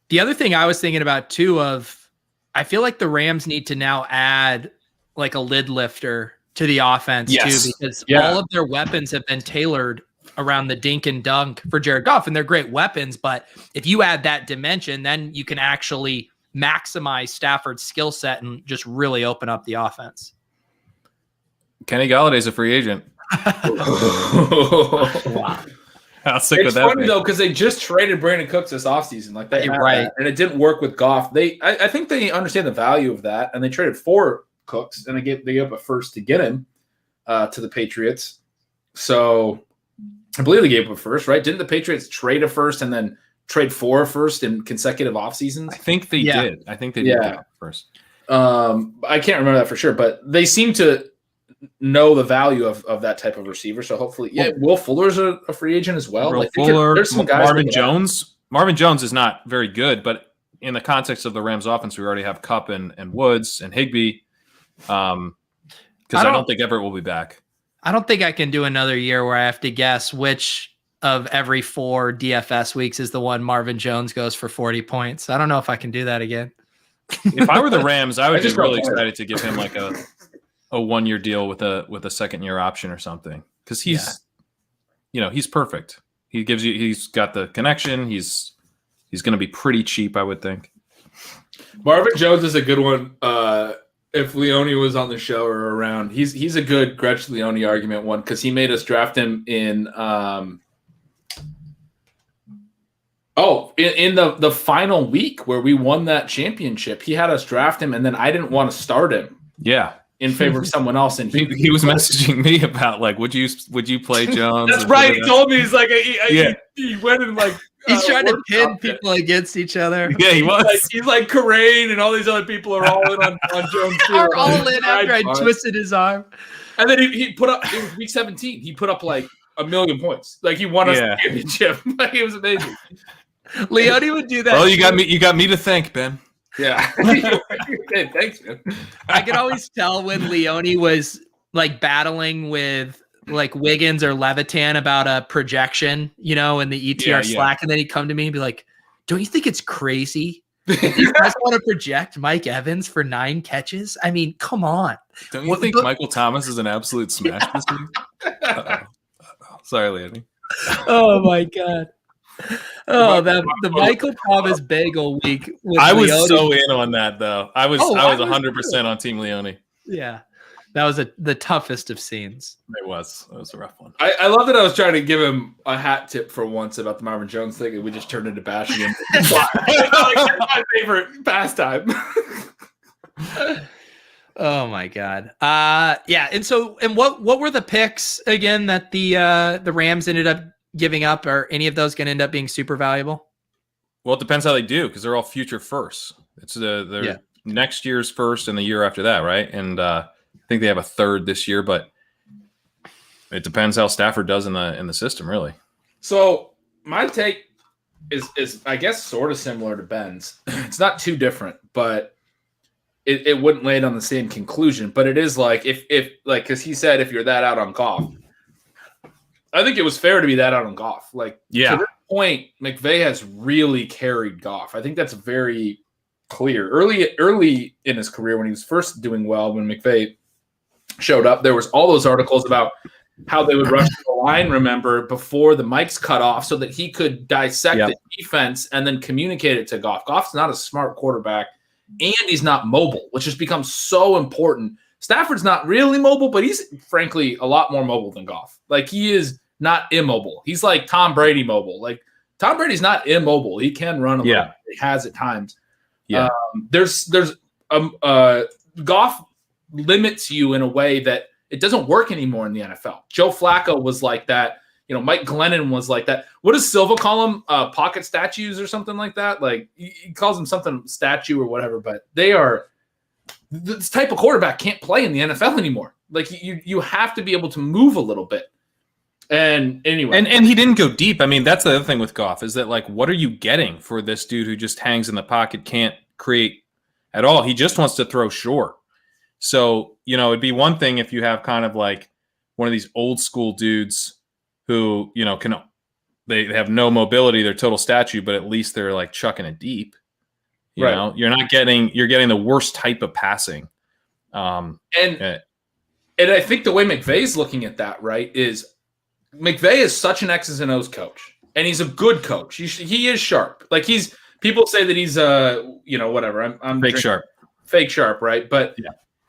[SPEAKER 1] The other thing I was thinking about too, I feel like the Rams need to now add like a lid lifter to the offense too, because all of their weapons have been tailored around the dink and dunk for Jared Goff, and they're great weapons. But if you add that dimension, then you can actually maximize Stafford's skill set and just really open up the offense.
[SPEAKER 2] Kenny Galladay's a free agent.
[SPEAKER 1] Wow.
[SPEAKER 2] How sick
[SPEAKER 3] It's
[SPEAKER 2] would that
[SPEAKER 3] funny
[SPEAKER 2] be?
[SPEAKER 3] though, because they just traded Brandon Cooks this offseason. Like
[SPEAKER 1] You're right.
[SPEAKER 3] and it didn't work with Goff. I think they understand the value of that, and they traded for Cooks, and they gave up a first to get him to the Patriots. So I believe they gave up a first, right? Didn't the Patriots trade a first and then trade for a first in consecutive off seasons?
[SPEAKER 2] I think they did. I think they did first.
[SPEAKER 3] I can't remember that for sure, but they seem to know the value of that type of receiver. So hopefully, Will Fuller's a free agent as well.
[SPEAKER 2] Will Fuller, there's some guys. Marvin Jones. Marvin Jones is not very good, but in the context of the Rams offense, we already have Kupp and Woods and Higbee. Because I don't think Everett will be back.
[SPEAKER 1] I don't think I can do another year where I have to guess which of every 4 DFS weeks is the one Marvin Jones goes for 40 points. I don't know if I can do that again.
[SPEAKER 2] If I were the Rams, I would be really excited to give him like a 1-year deal with a second-year option or something, because he's perfect. He's got the connection. He's going to be pretty cheap, I would think.
[SPEAKER 3] Marvin Jones is a good one. If Leone was on the show or around, he's a good Gretsch Leone argument one, because he made us draft him in the final week where we won that championship. He had us draft him, and then I didn't want to start him.
[SPEAKER 2] Yeah.
[SPEAKER 3] In favor of someone else, and
[SPEAKER 2] he was messaging me about like, would you play Jones?
[SPEAKER 3] That's right. He told me, he's like, he went and like
[SPEAKER 1] he's trying to pin people against each other.
[SPEAKER 2] Yeah, he was.
[SPEAKER 3] He's like Corain and all these other people are all in on Jones.
[SPEAKER 1] Are all in after I twisted his arm.
[SPEAKER 3] And then he put up. It was week 17. He put up like 1 million points. Like he won us the championship. Like it was amazing.
[SPEAKER 1] Leone would do that.
[SPEAKER 2] Well, you got me to thank, Ben.
[SPEAKER 3] Yeah. Hey, thanks, man.
[SPEAKER 1] I could always tell when Leone was like battling with like Wiggins or Levitan about a projection, in the ETR Slack, and then he'd come to me and be like, "Don't you think it's crazy? You guys want to project Mike Evans for 9 catches? I mean, come on."
[SPEAKER 2] Don't you think Michael Thomas is an absolute smash this week? Sorry, Leone.
[SPEAKER 1] Oh my God. Oh, the Michael Thomas bagel week.
[SPEAKER 2] I was Leone. So in on that though. I was 100% on Team Leone.
[SPEAKER 1] Yeah, that was the toughest of scenes.
[SPEAKER 2] It was a rough one.
[SPEAKER 3] I love that I was trying to give him a hat tip for once about the Marvin Jones thing, and we just turned into bashing him. That's my favorite pastime.
[SPEAKER 1] Oh my God. And what were the picks again that the Rams ended up giving up? Are any of those going to end up being super valuable?
[SPEAKER 2] Well, it depends how they do, because they're all future firsts. It's the next year's first and the year after that, right? And I think they have a third this year, but it depends how Stafford does in the system, really.
[SPEAKER 3] So my take is I guess sort of similar to Ben's. It's not too different, but it wouldn't land on the same conclusion. But it is like if like, because he said if you're that out on Goff. I think it was fair to be that out on Goff. Like, to this point, McVay has really carried Goff. I think that's very clear. Early in his career, when he was first doing well, when McVay showed up, there was all those articles about how they would rush the line, remember, before the mics cut off so that he could dissect the defense and then communicate it to Goff. Goff's not a smart quarterback, and he's not mobile, which has become so important. Stafford's not really mobile, but he's, frankly, a lot more mobile than Goff. Like, he is not immobile. He's like Tom Brady mobile. Like, Tom Brady's not immobile. He can run a little bit. He has at times.
[SPEAKER 2] Yeah.
[SPEAKER 3] Goff limits you in a way that it doesn't work anymore in the NFL. Joe Flacco was like that. You know, Mike Glennon was like that. What does Silva call them? Pocket statues or something like that? Like, he calls them something statue or whatever, but they are – this type of quarterback can't play in the NFL anymore. Like, you have to be able to move a little bit. And anyway.
[SPEAKER 2] And he didn't go deep. I mean, that's the other thing with Goff is that, like, what are you getting for this dude who just hangs in the pocket, can't create at all? He just wants to throw short. So, you know, it'd be one thing if you have kind of like one of these old school dudes who, you know, they have no mobility, they're total statue, but at least they're like chucking it deep. You know, you're getting the worst type of passing. And
[SPEAKER 3] I think the way McVay's looking at that, right, is McVay is such an X's and O's coach, and he's a good coach. He is sharp. Like, people say that he's you know, whatever. I'm fake sharp, right? But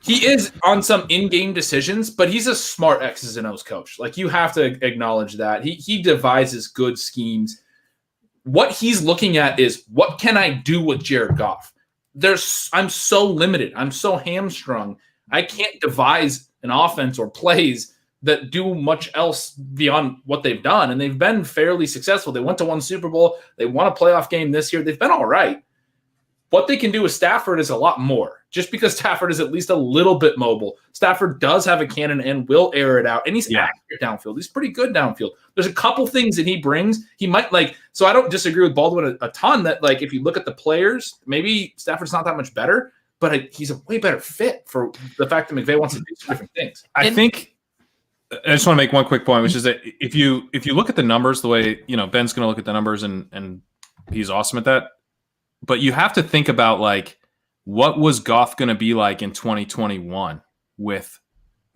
[SPEAKER 3] he is on some in-game decisions, but he's a smart X's and O's coach. Like, you have to acknowledge that. He devises good schemes. What he's looking at is, what can I do with Jared Goff? I'm so limited. I'm so hamstrung. I can't devise an offense or plays that do much else beyond what they've done. And they've been fairly successful. They went to one Super Bowl. They won a playoff game this year. They've been all right. What they can do with Stafford is a lot more. Just because Stafford is at least a little bit mobile, Stafford does have a cannon and will air it out. And he's accurate downfield. He's pretty good downfield. There's a couple things that he brings. He might so I don't disagree with Baldwin a ton that, like, if you look at the players, maybe Stafford's not that much better, but he's a way better fit for the fact that McVay wants to do some different things.
[SPEAKER 2] I just want to make one quick point, which is that if you look at the numbers, the way, you know, Ben's going to look at the numbers and he's awesome at that. But you have to think about, like, what was Goff going to be like in 2021 with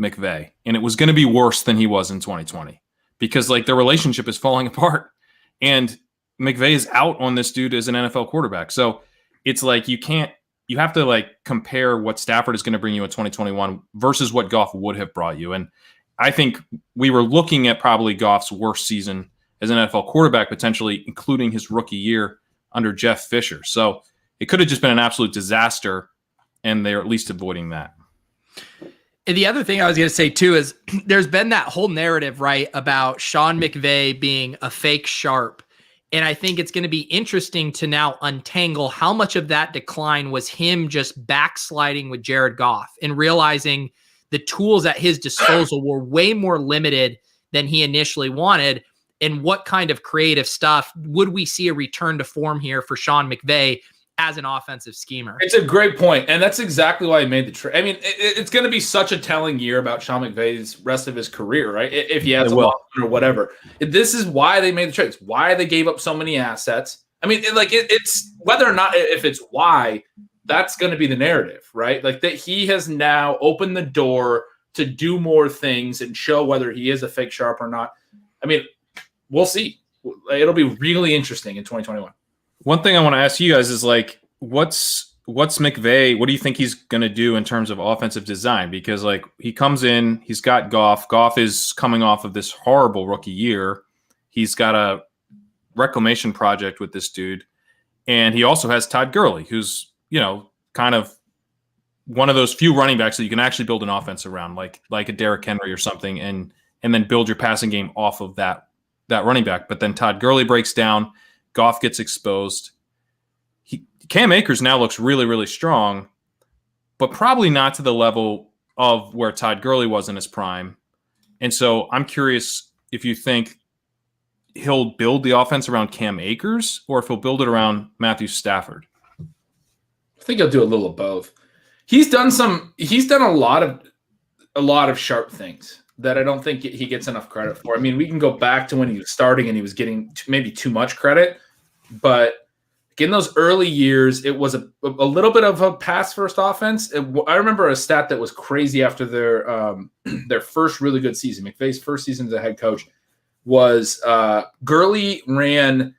[SPEAKER 2] McVay? And it was going to be worse than he was in 2020 because, like, the relationship is falling apart. And McVay is out on this dude as an NFL quarterback. So it's like you have to, like, compare what Stafford is going to bring you in 2021 versus what Goff would have brought you. And I think we were looking at probably Goff's worst season as an NFL quarterback, potentially including his rookie year under Jeff Fisher. So it could have just been an absolute disaster, and they're at least avoiding that.
[SPEAKER 1] And the other thing I was going to say, too, is there's been that whole narrative, right, about Sean McVay being a fake sharp. And I think it's going to be interesting to now untangle how much of that decline was him just backsliding with Jared Goff and realizing the tools at his disposal were way more limited than he initially wanted. And what kind of creative stuff would we see a return to form here for Sean McVay as an offensive schemer?
[SPEAKER 3] It's a great point, and that's exactly why he made the trade. I mean, it's going to be such a telling year about Sean McVay's rest of his career, right? If he has a loss or whatever. This is why they made the trade. It's why they gave up so many assets. I mean, it's whether or not, if it's why, that's going to be the narrative, right? Like, that he has now opened the door to do more things and show whether he is a fake sharp or not. I mean, we'll see. It'll be really interesting in 2021.
[SPEAKER 2] One thing I want to ask you guys is, like, what's McVay? What do you think he's going to do in terms of offensive design? Because, like, he comes in, he's got Goff. Goff is coming off of this horrible rookie year. He's got a reclamation project with this dude. And he also has Todd Gurley, who's, you know, kind of one of those few running backs that you can actually build an offense around, like a Derrick Henry or something, and then build your passing game off of that running back. But then Todd Gurley breaks down. Goff gets exposed. Cam Akers now looks really, really strong, but probably not to the level of where Todd Gurley was in his prime. And so I'm curious if you think he'll build the offense around Cam Akers or if he'll build it around Matthew Stafford.
[SPEAKER 3] I think he'll do a little of both. He's done a lot of sharp things that I don't think he gets enough credit for. I mean, we can go back to when he was starting and he was getting maybe too much credit, but in those early years, it was a little bit of a pass-first offense. I remember a stat that was crazy after their first really good season. McVay's first season as a head coach was Gurley ran,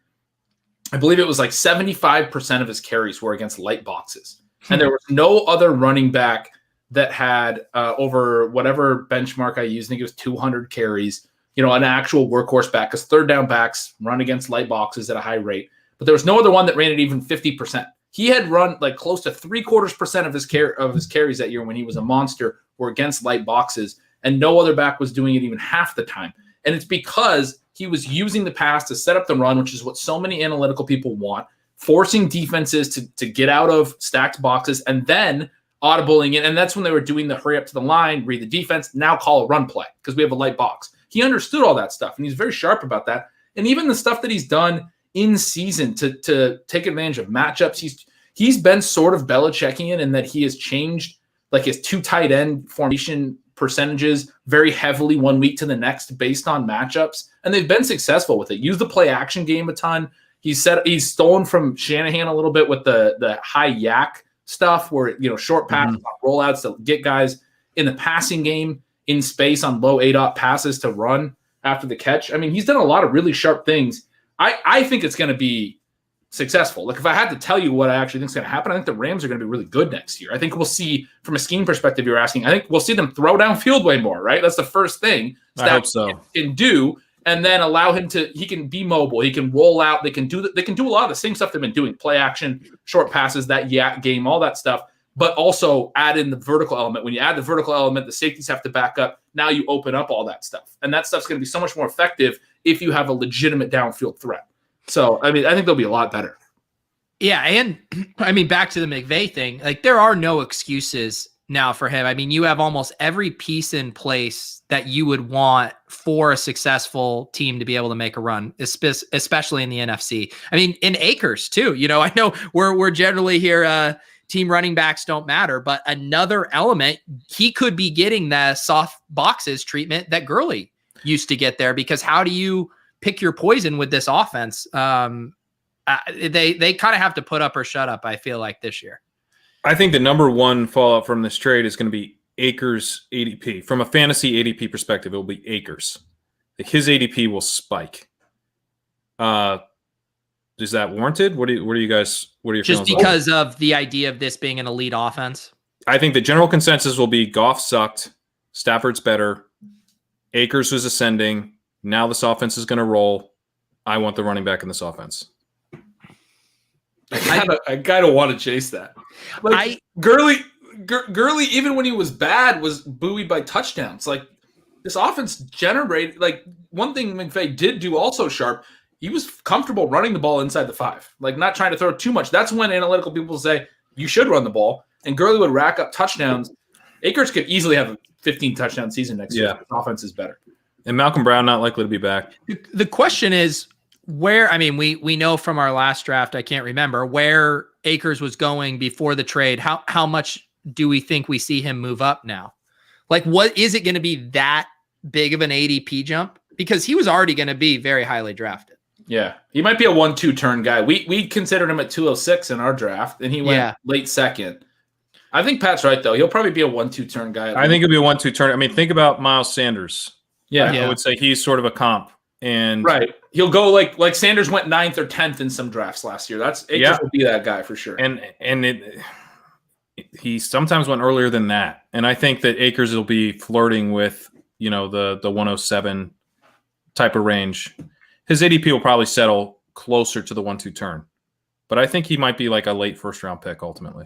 [SPEAKER 3] I believe it was like 75% of his carries were against light boxes. And there was no other running back that had over whatever benchmark I used. I think it was 200 carries, an actual workhorse back, because third down backs run against light boxes at a high rate. But there was no other one that ran it even 50%. He had run like close to 0.75% of his carries that year when he was a monster were against light boxes, and no other back was doing it even half the time. And it's because he was using the pass to set up the run, which is what so many analytical people want, forcing defenses to get out of stacked boxes and then audibling it. And that's when they were doing the hurry up to the line, read the defense, now call a run play because we have a light box. He understood all that stuff, and he's very sharp about that. And even the stuff that he's done in season to take advantage of matchups, he's been sort of Belichickian in that he has changed like his 2 tight end formation percentages very heavily one week to the next based on matchups, and they've been successful with it. Use the play action game a ton. He's stolen from Shanahan a little bit with the high yak stuff where short passes, rollouts to get guys in the passing game in space on low ADOT passes to run after the catch. I mean, he's done a lot of really sharp things. I think it's going to be successful. Like, if I had to tell you what I actually think is going to happen, I think the Rams are going to be really good next year. I think we'll see, from a scheme perspective, you're asking, I think we'll see them throw downfield way more, right? That's the first thing
[SPEAKER 2] I hope so.
[SPEAKER 3] Can do, and then allow him he can be mobile. He can roll out. They can do a lot of the same stuff they've been doing, play action, short passes, that yak game, all that stuff, but also add in the vertical element. When you add the vertical element, the safeties have to back up. Now you open up all that stuff, and that stuff's going to be so much more effective if you have a legitimate downfield threat. So, I mean, I think they'll be a lot better.
[SPEAKER 1] Yeah, and I mean, back to the McVay thing, like, there are no excuses now for him. I mean, you have almost every piece in place that you would want for a successful team to be able to make a run, especially in the NFC. I mean, in Akers too. I know we're generally here, team running backs don't matter, but another element, he could be getting the soft boxes treatment that Gurley used to get there, because how do you pick your poison with this offense? They kind of have to put up or shut up, I feel like, this year.
[SPEAKER 2] I think the number one fallout from this trade is going to be Akers' ADP. From a fantasy ADP perspective, it will be Akers. Like, his ADP will spike. Is that warranted? What are your just
[SPEAKER 1] feelings because of the idea of this being an elite offense?
[SPEAKER 2] I think the general consensus will be Goff sucked, Stafford's better, Akers was ascending. Now this offense is going to roll. I want the running back in this offense.
[SPEAKER 3] I kind of want to chase that. Like, Gurley, even when he was bad, was buoyed by touchdowns. Like, this offense generated, like, one thing McVay did do also sharp, he was comfortable running the ball inside the 5, like, not trying to throw too much. That's when analytical people say you should run the ball, and Gurley would rack up touchdowns. Akers could easily have a 15 touchdown season next year. His offense is better.
[SPEAKER 2] And Malcolm Brown not likely to be back.
[SPEAKER 1] The question is where, I mean, we know from our last draft, I can't remember, where Akers was going before the trade. How much do we think we see him move up now? Like, what is it going to be that big of an ADP jump? Because he was already going to be very highly drafted.
[SPEAKER 3] Yeah, he might be a 1-2 turn guy. We considered him at 206 in our draft, and he went late second. I think Pat's right, though. He'll probably be a 1-2 turn guy.
[SPEAKER 2] I think he'll be a 1-2 turn. I mean, think about Miles Sanders.
[SPEAKER 3] Yeah.
[SPEAKER 2] I would say he's sort of a comp. And
[SPEAKER 3] right. He'll go like Sanders went 9th or 10th in some drafts last year. Akers will be that guy for sure.
[SPEAKER 2] And he sometimes went earlier than that. And I think that Akers will be flirting with, the 107 type of range. His ADP will probably settle closer to the 1-2 turn. But I think he might be like a late first round pick ultimately.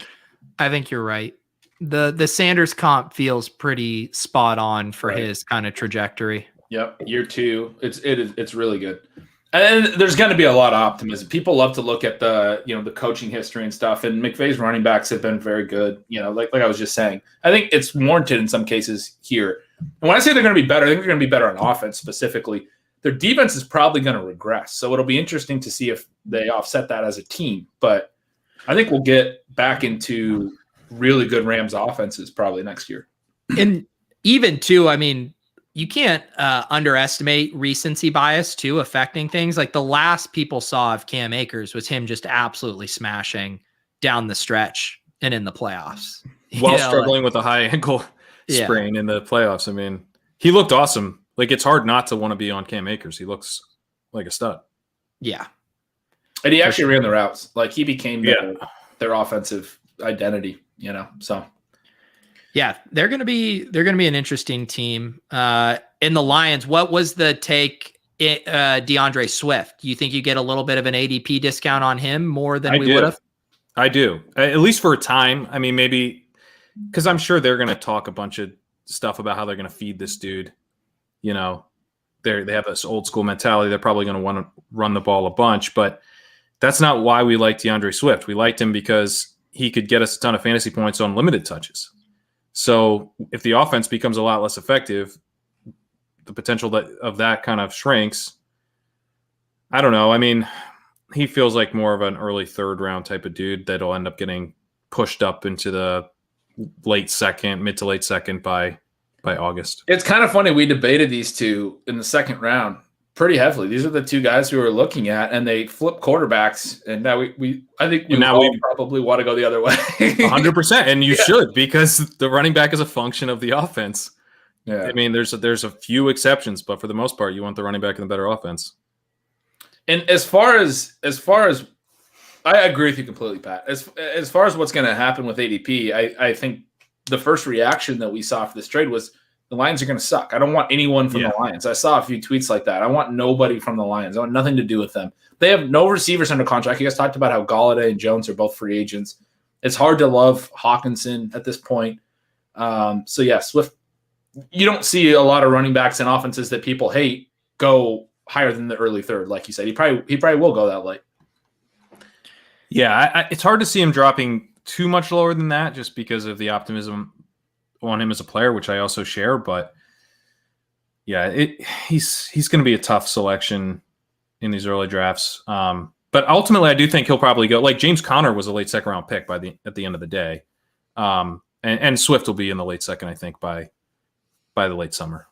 [SPEAKER 1] I think you're right. The Sanders comp feels pretty spot on for his kind of trajectory.
[SPEAKER 3] Yep, year 2, it's really good, and there's going to be a lot of optimism. People love to look at the coaching history and stuff, and McVay's running backs have been very good. Like I was just saying, I think it's warranted in some cases here. And when I say they're going to be better, I think they're going to be better on offense specifically. Their defense is probably going to regress, so it'll be interesting to see if they offset that as a team. But I think we'll get back into really good Rams offenses probably next year.
[SPEAKER 1] And even too, I mean, you can't underestimate recency bias too affecting things. Like the last people saw of Cam Akers was him just absolutely smashing down the stretch and in the playoffs.
[SPEAKER 2] While struggling with a high ankle sprain in the playoffs. I mean, he looked awesome. Like, it's hard not to want to be on Cam Akers. He looks like a stud.
[SPEAKER 1] Yeah.
[SPEAKER 3] And he actually ran the routes. Like, he became their offensive identity, so.
[SPEAKER 1] Yeah, they're going to be an interesting team. In the Lions, what was the take DeAndre Swift? Do you think you get a little bit of an ADP discount on him more than we would have?
[SPEAKER 2] I do. At least for a time. I mean, maybe because I'm sure they're going to talk a bunch of stuff about how they're going to feed this dude. They have this old school mentality. They're probably going to want to run the ball a bunch, but that's not why we liked DeAndre Swift. We liked him because he could get us a ton of fantasy points on limited touches. So if the offense becomes a lot less effective, the potential of that kind of shrinks. I don't know. I mean, he feels like more of an early third round type of dude that'll end up getting pushed up into the mid to late second by August.
[SPEAKER 3] It's kind of funny. We debated these two in the second round pretty heavily. These are the two guys we were looking at, and they flip quarterbacks. And now we probably want to go the other way.
[SPEAKER 2] 100%, and you should, because the running back is a function of the offense. Yeah, I mean, there's a few exceptions, but for the most part, you want the running back in the better offense.
[SPEAKER 3] And as far as I agree with you completely, Pat. As far as what's going to happen with ADP, I think the first reaction that we saw for this trade was the Lions are going to suck. I don't want anyone from the Lions. I saw a few tweets like that. I want nobody from the Lions. I want nothing to do with them. They have no receivers under contract. You guys talked about how Golladay and Jones are both free agents. It's hard to love Hawkinson at this point. Swift, you don't see a lot of running backs and offenses that people hate go higher than the early third. Like you said, he probably will go that late.
[SPEAKER 2] Yeah, it's hard to see him dropping too much lower than that just because of the optimism on him as a player, which I also share. But yeah, he's going to be a tough selection in these early drafts. But ultimately, I do think he'll probably go. Like James Conner was a late second round pick at the end of the day, and Swift will be in the late second, I think, by the late summer.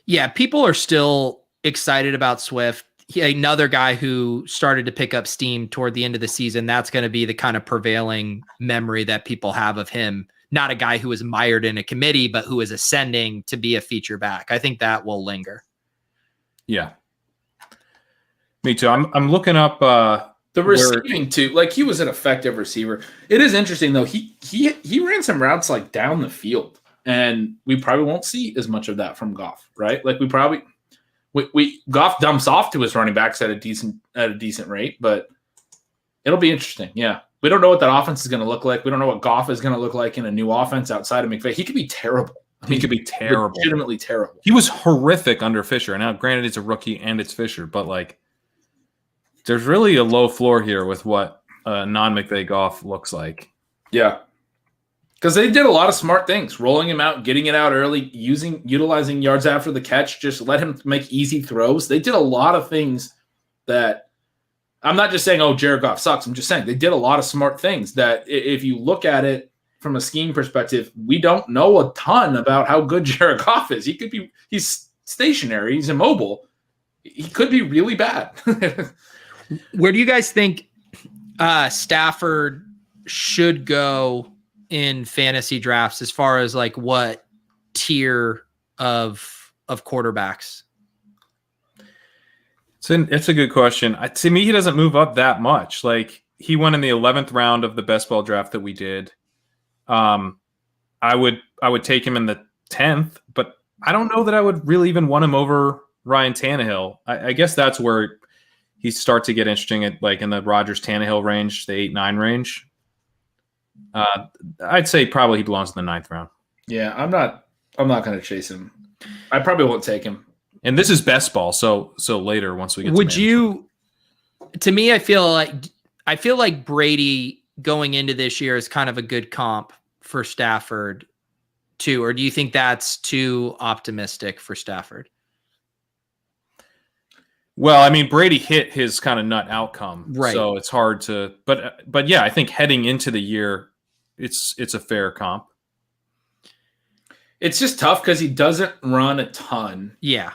[SPEAKER 1] Yeah, people are still excited about Swift. Another guy who started to pick up steam toward the end of the season. That's going to be the kind of prevailing memory that people have of him. Not a guy who was mired in a committee, but who is ascending to be a feature back. I think that will linger.
[SPEAKER 2] Yeah. Me too. I'm looking up
[SPEAKER 3] the receiving too. Like, he was an effective receiver. It is interesting though. He ran some routes like down the field, and we probably won't see as much of that from Goff, right? Like Goff dumps off to his running backs at a decent rate, but it'll be interesting. Yeah. We don't know what that offense is going to look like. We don't know what Goff is going to look like in a new offense outside of McVay. He could be terrible.
[SPEAKER 2] He could be terrible.
[SPEAKER 3] Legitimately terrible.
[SPEAKER 2] He was horrific under Fisher. Now, granted, it's a rookie and it's Fisher, but like, there's really a low floor here with what non-McVay Goff looks like.
[SPEAKER 3] Yeah. Because they did a lot of smart things, rolling him out, getting it out early, utilizing yards after the catch, just let him make easy throws. They did a lot of things that I'm not just saying, oh, Jared Goff sucks. I'm just saying they did a lot of smart things that if you look at it from a scheme perspective, we don't know a ton about how good Jared Goff is. He's stationary. He's immobile. He could be really bad.
[SPEAKER 1] Where do you guys think Stafford should go in fantasy drafts as far as like what tier of quarterbacks?
[SPEAKER 2] It's a good question. To me, he doesn't move up that much. Like, he went in the 11th round of the best ball draft that we did. I would take him in the 10th, but I don't know that I would really even want him over Ryan Tannehill. I guess that's where he starts to get interesting at, like, in the Rodgers Tannehill range, the 8-9 range. I'd say probably he belongs in the 9th round.
[SPEAKER 3] Yeah, I'm not going to chase him. I probably won't take him.
[SPEAKER 2] And this is best ball, so later once we get.
[SPEAKER 1] Would you? To me, I feel like Brady going into this year is kind of a good comp for Stafford, too. Or do you think that's too optimistic for Stafford?
[SPEAKER 2] Well, I mean, Brady hit his kind of nut outcome,
[SPEAKER 1] right?
[SPEAKER 2] So it's hard to. But yeah, I think heading into the year, it's a fair comp.
[SPEAKER 3] It's just tough because he doesn't run a ton.
[SPEAKER 1] Yeah.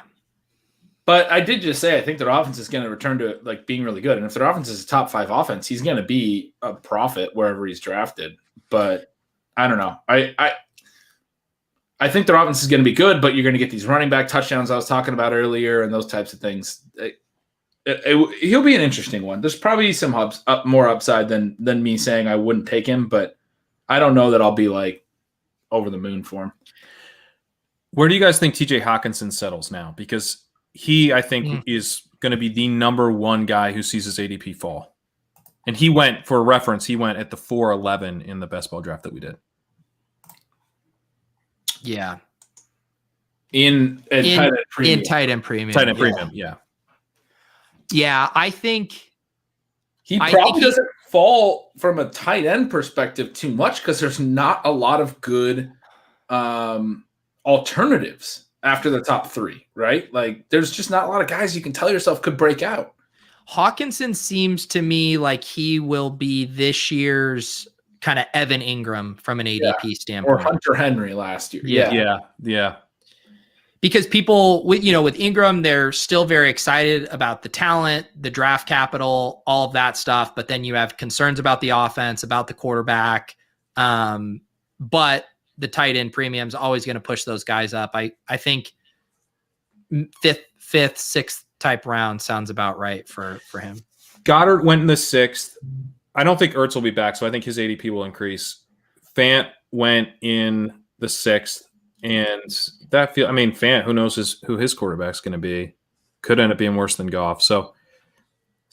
[SPEAKER 3] But I did just say I think their offense is going to return to like being really good. And if their offense is a top 5 offense, he's going to be a profit wherever he's drafted. But I don't know. I think their offense is going to be good, but you're going to get these running back touchdowns I was talking about earlier and those types of things. He'll be an interesting one. There's probably some more upside than me saying I wouldn't take him, but I don't know that I'll be like over the moon for him.
[SPEAKER 2] Where do you guys think TJ Hawkinson settles now? Because he, I think, is going to be the number one guy who sees his ADP fall. And he went, for reference, he went at the 411 in the best ball draft that we did.
[SPEAKER 1] Yeah.
[SPEAKER 3] In tight end premium.
[SPEAKER 1] Tight end premium.
[SPEAKER 2] Tight end premium, yeah.
[SPEAKER 1] Yeah, I think
[SPEAKER 3] he probably doesn't fall from a tight end perspective too much because there's not a lot of good alternatives after the top 3, right? Like there's just not a lot of guys you can tell yourself could break out.
[SPEAKER 1] Hawkinson seems to me like he will be this year's kind of Evan Ingram from an ADP standpoint.
[SPEAKER 3] Or Hunter Henry last year.
[SPEAKER 2] Yeah.
[SPEAKER 1] Because people, with Ingram, they're still very excited about the talent, the draft capital, all of that stuff. But then you have concerns about the offense, about the quarterback. But the tight end premium is always going to push those guys up. I think fifth, sixth type round sounds about right for him.
[SPEAKER 2] Goddard went in the 6th. I don't think Ertz will be back, so I think his ADP will increase. Fant went in the 6th, and Fant, who knows who his quarterback's going to be, could end up being worse than Goff. So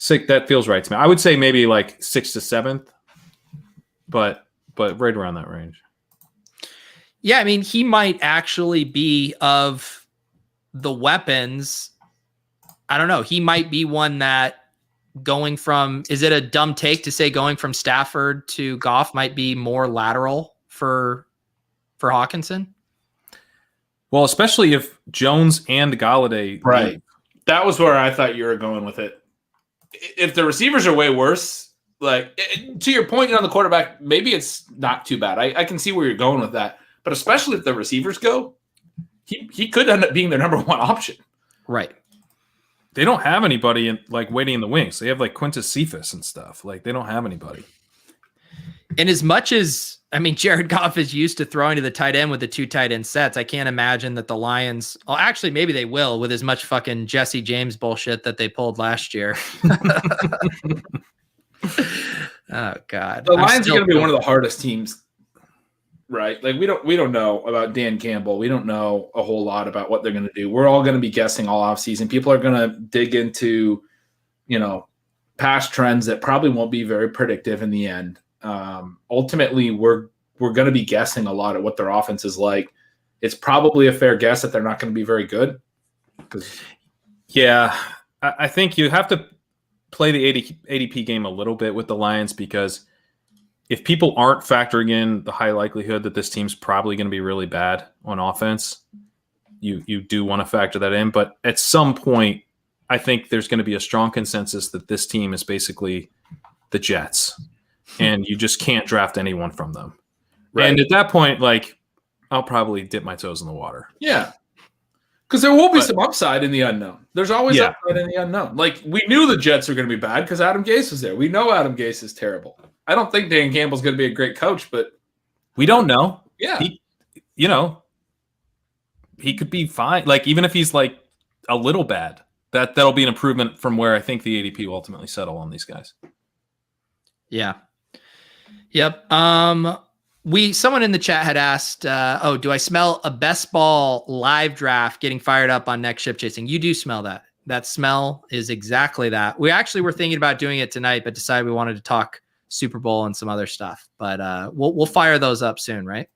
[SPEAKER 2] that feels right to me. I would say maybe like 6th to 7th, but right around that range.
[SPEAKER 1] Yeah, I mean, he might actually be of the weapons. I don't know. He might be one that going from, is it a dumb take to say going from Stafford to Goff might be more lateral for Hawkinson?
[SPEAKER 2] Well, especially if Jones and Golladay.
[SPEAKER 3] Right. That was where I thought you were going with it. If the receivers are way worse, like to your point on the quarterback, maybe it's not too bad. I can see where you're going with that. But especially if the receivers go, he could end up being their number one option.
[SPEAKER 1] Right.
[SPEAKER 2] They don't have anybody waiting in the wings. They have like Quintus Cephas and stuff. Like they don't have anybody.
[SPEAKER 1] And as much as, Jared Goff is used to throwing to the tight end with the 2 tight end sets, I can't imagine that the Lions, well, actually maybe they will with as much fucking Jesse James bullshit that they pulled last year. Oh God.
[SPEAKER 3] The Lions are going to be one of the hardest teams. Right. Like we don't know about Dan Campbell. We don't know a whole lot about what they're going to do. We're all going to be guessing all offseason. People are going to dig into, past trends that probably won't be very predictive in the end. Ultimately, we're going to be guessing a lot at what their offense is like. It's probably a fair guess that they're not going to be very good.
[SPEAKER 2] Yeah, I think you have to play the ADP game a little bit with the Lions because if people aren't factoring in the high likelihood that this team's probably going to be really bad on offense, you do want to factor that in. But at some point, I think there's going to be a strong consensus that this team is basically the Jets, and you just can't draft anyone from them. Right. And at that point, I'll probably dip my toes in the water.
[SPEAKER 3] Yeah. Because there will be some upside in the unknown. There's always upside in the unknown. Like, we knew the Jets were going to be bad because Adam Gase was there. We know Adam Gase is terrible. I don't think Dan Campbell's going to be a great coach, but
[SPEAKER 2] we don't know.
[SPEAKER 3] Yeah.
[SPEAKER 2] He could be fine. Like, even if he's like a little bad, that'll be an improvement from where I think the ADP will ultimately settle on these guys.
[SPEAKER 1] Yeah. Yep. Someone in the chat had asked, do I smell a best ball live draft getting fired up on next ship chasing? You do smell that. That smell is exactly that. We actually were thinking about doing it tonight, but decided we wanted to talk Super Bowl and some other stuff. But we'll fire those up soon, right?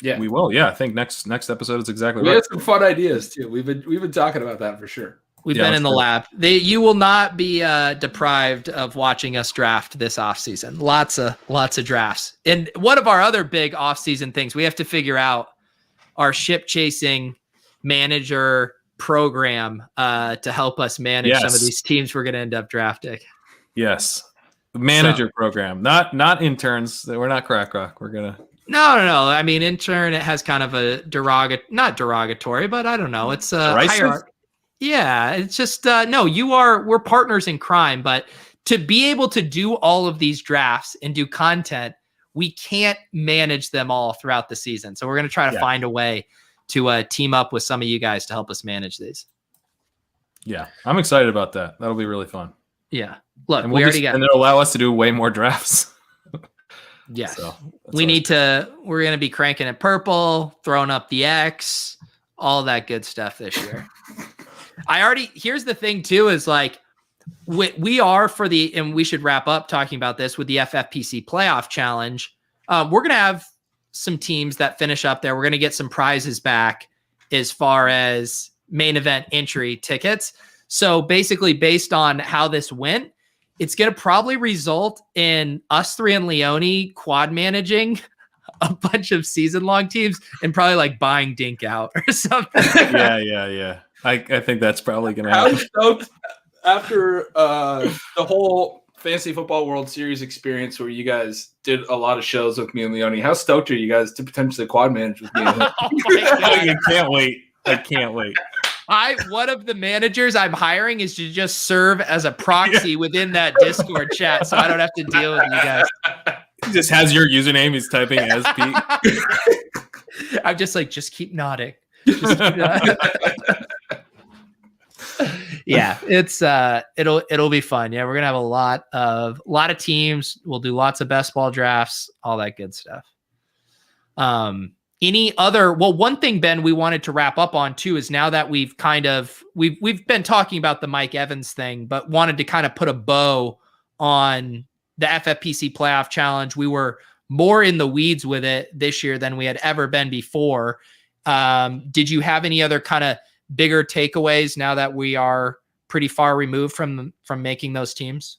[SPEAKER 2] Yeah, we will. Yeah, I think next episode is exactly right.
[SPEAKER 3] We had some fun ideas too. We've been talking about that for sure.
[SPEAKER 1] We've been in the lab. You will not be deprived of watching us draft this offseason. Lots of drafts. And one of our other big offseason things, we have to figure out our ship chasing manager program to help us manage some of these teams we're going to end up drafting.
[SPEAKER 2] Yes. Manager program, not interns. We're not crack rock. We're gonna
[SPEAKER 1] No. I mean, intern, it has kind of a not derogatory, but I don't know. It's a hierarchy. Yeah, it's just no. We're partners in crime, but to be able to do all of these drafts and do content, we can't manage them all throughout the season. So we're going to try to find a way to team up with some of you guys to help us manage these.
[SPEAKER 2] Yeah, I'm excited about that. That'll be really fun.
[SPEAKER 1] Yeah, look, we already got,
[SPEAKER 2] and it'll allow us to do way more drafts.
[SPEAKER 1] Yeah, so we're going to be cranking it purple, throwing up the X, all that good stuff this year. Here's the thing too, is like, we are and we should wrap up talking about this with the FFPC playoff challenge. We're going to have some teams that finish up there. We're going to get some prizes back as far as main event entry tickets. So basically, based on how this went, it's going to probably result in us three and Leone quad managing a bunch of season long teams and probably like buying Dink out or something.
[SPEAKER 2] Yeah. I think that's probably going to happen.
[SPEAKER 3] Stoked after the whole Fantasy Football World Series experience where you guys did a lot of shows with me and Leone. How stoked are you guys to potentially quad manage with me?
[SPEAKER 2] I can't wait.
[SPEAKER 1] One of the managers I'm hiring is to just serve as a proxy within that Discord chat, so I don't have to deal with you guys.
[SPEAKER 2] He just has your username. He's typing as Pete.
[SPEAKER 1] I'm just like, just keep nodding. Just keep nodding. Yeah, it's it'll be fun. Yeah, we're gonna have a lot of teams. We'll do lots of best ball drafts, all that good stuff. One thing, Ben, we wanted to wrap up on too is now that we've been talking about the Mike Evans thing, but wanted to kind of put a bow on the FFPC playoff challenge. We were more in the weeds with it this year than we had ever been before. Did you have any other kind of bigger takeaways now that we are pretty far removed from making those teams?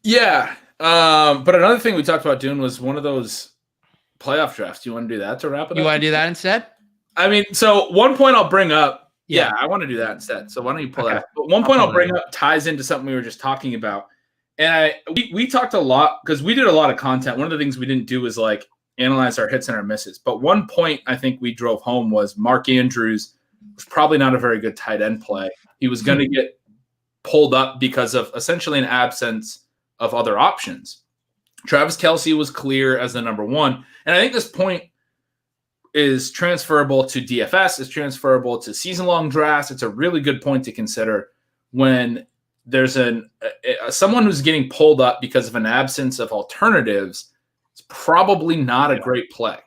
[SPEAKER 3] Yeah. But another thing we talked about doing was one of those playoff drafts. Do you want to do that to wrap it up?
[SPEAKER 1] You want to do that instead?
[SPEAKER 3] I mean, so one point I'll bring up. Yeah, I want to do that instead. So why don't you pull that up? But one point I'll bring up ties into something we were just talking about. And we talked a lot because we did a lot of content. One of the things we didn't do was like analyze our hits and our misses. But one point I think we drove home was Mark Andrews was probably not a very good tight end play. He was going to get pulled up because of essentially an absence of other options. Travis Kelce was clear as the number one. And I think this point is transferable to DFS, it's transferable to season-long drafts. It's a really good point to consider when there's someone who's getting pulled up because of an absence of alternatives. It's probably not a great play.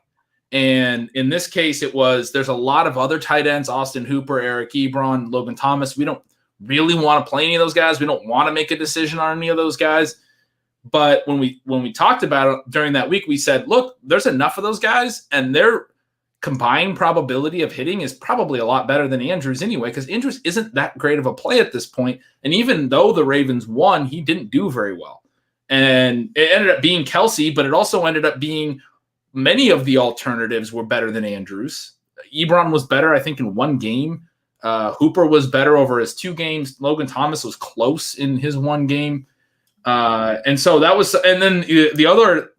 [SPEAKER 3] And in this case, there's a lot of other tight ends, Austin Hooper, Eric Ebron, Logan Thomas. We don't really want to play any of those guys. We don't want to make a decision on any of those guys. But when we talked about it during that week, we said, look, there's enough of those guys, and their combined probability of hitting is probably a lot better than Andrews anyway, because Andrews isn't that great of a play at this point. And even though the Ravens won, he didn't do very well. And it ended up being Kelce, but it also ended up being many of the alternatives were better than Andrews. Ebron was better, I think, in one game. Hooper was better over his 2 games. Logan Thomas was close in his 1 game. And so that was, and then the other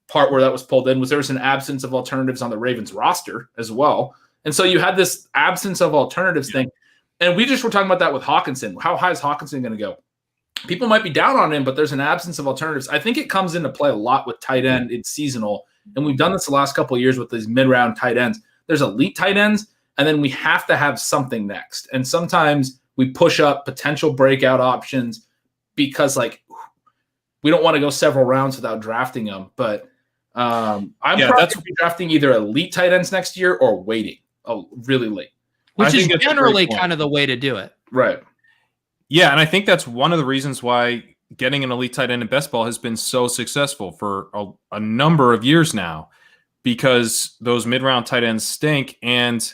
[SPEAKER 3] part where that was pulled in was there was an absence of alternatives on the Ravens roster as well. And so you had this absence of alternatives thing. And we just were talking about that with Hawkinson. How high is Hawkinson going to go? People might be down on him, but there's an absence of alternatives. I think it comes into play a lot with tight end. It's seasonal. And we've done this the last couple of years with these mid-round tight ends. There's elite tight ends, and then we have to have something next. And sometimes we push up potential breakout options because, like, we don't want to go several rounds without drafting them. But I'm probably going to be drafting either elite tight ends next year or waiting really late.
[SPEAKER 1] Which is generally kind of the way to do it.
[SPEAKER 3] Right.
[SPEAKER 2] Yeah, and I think that's one of the reasons why getting an elite tight end in best ball has been so successful for a number of years now, because those mid-round tight ends stink, and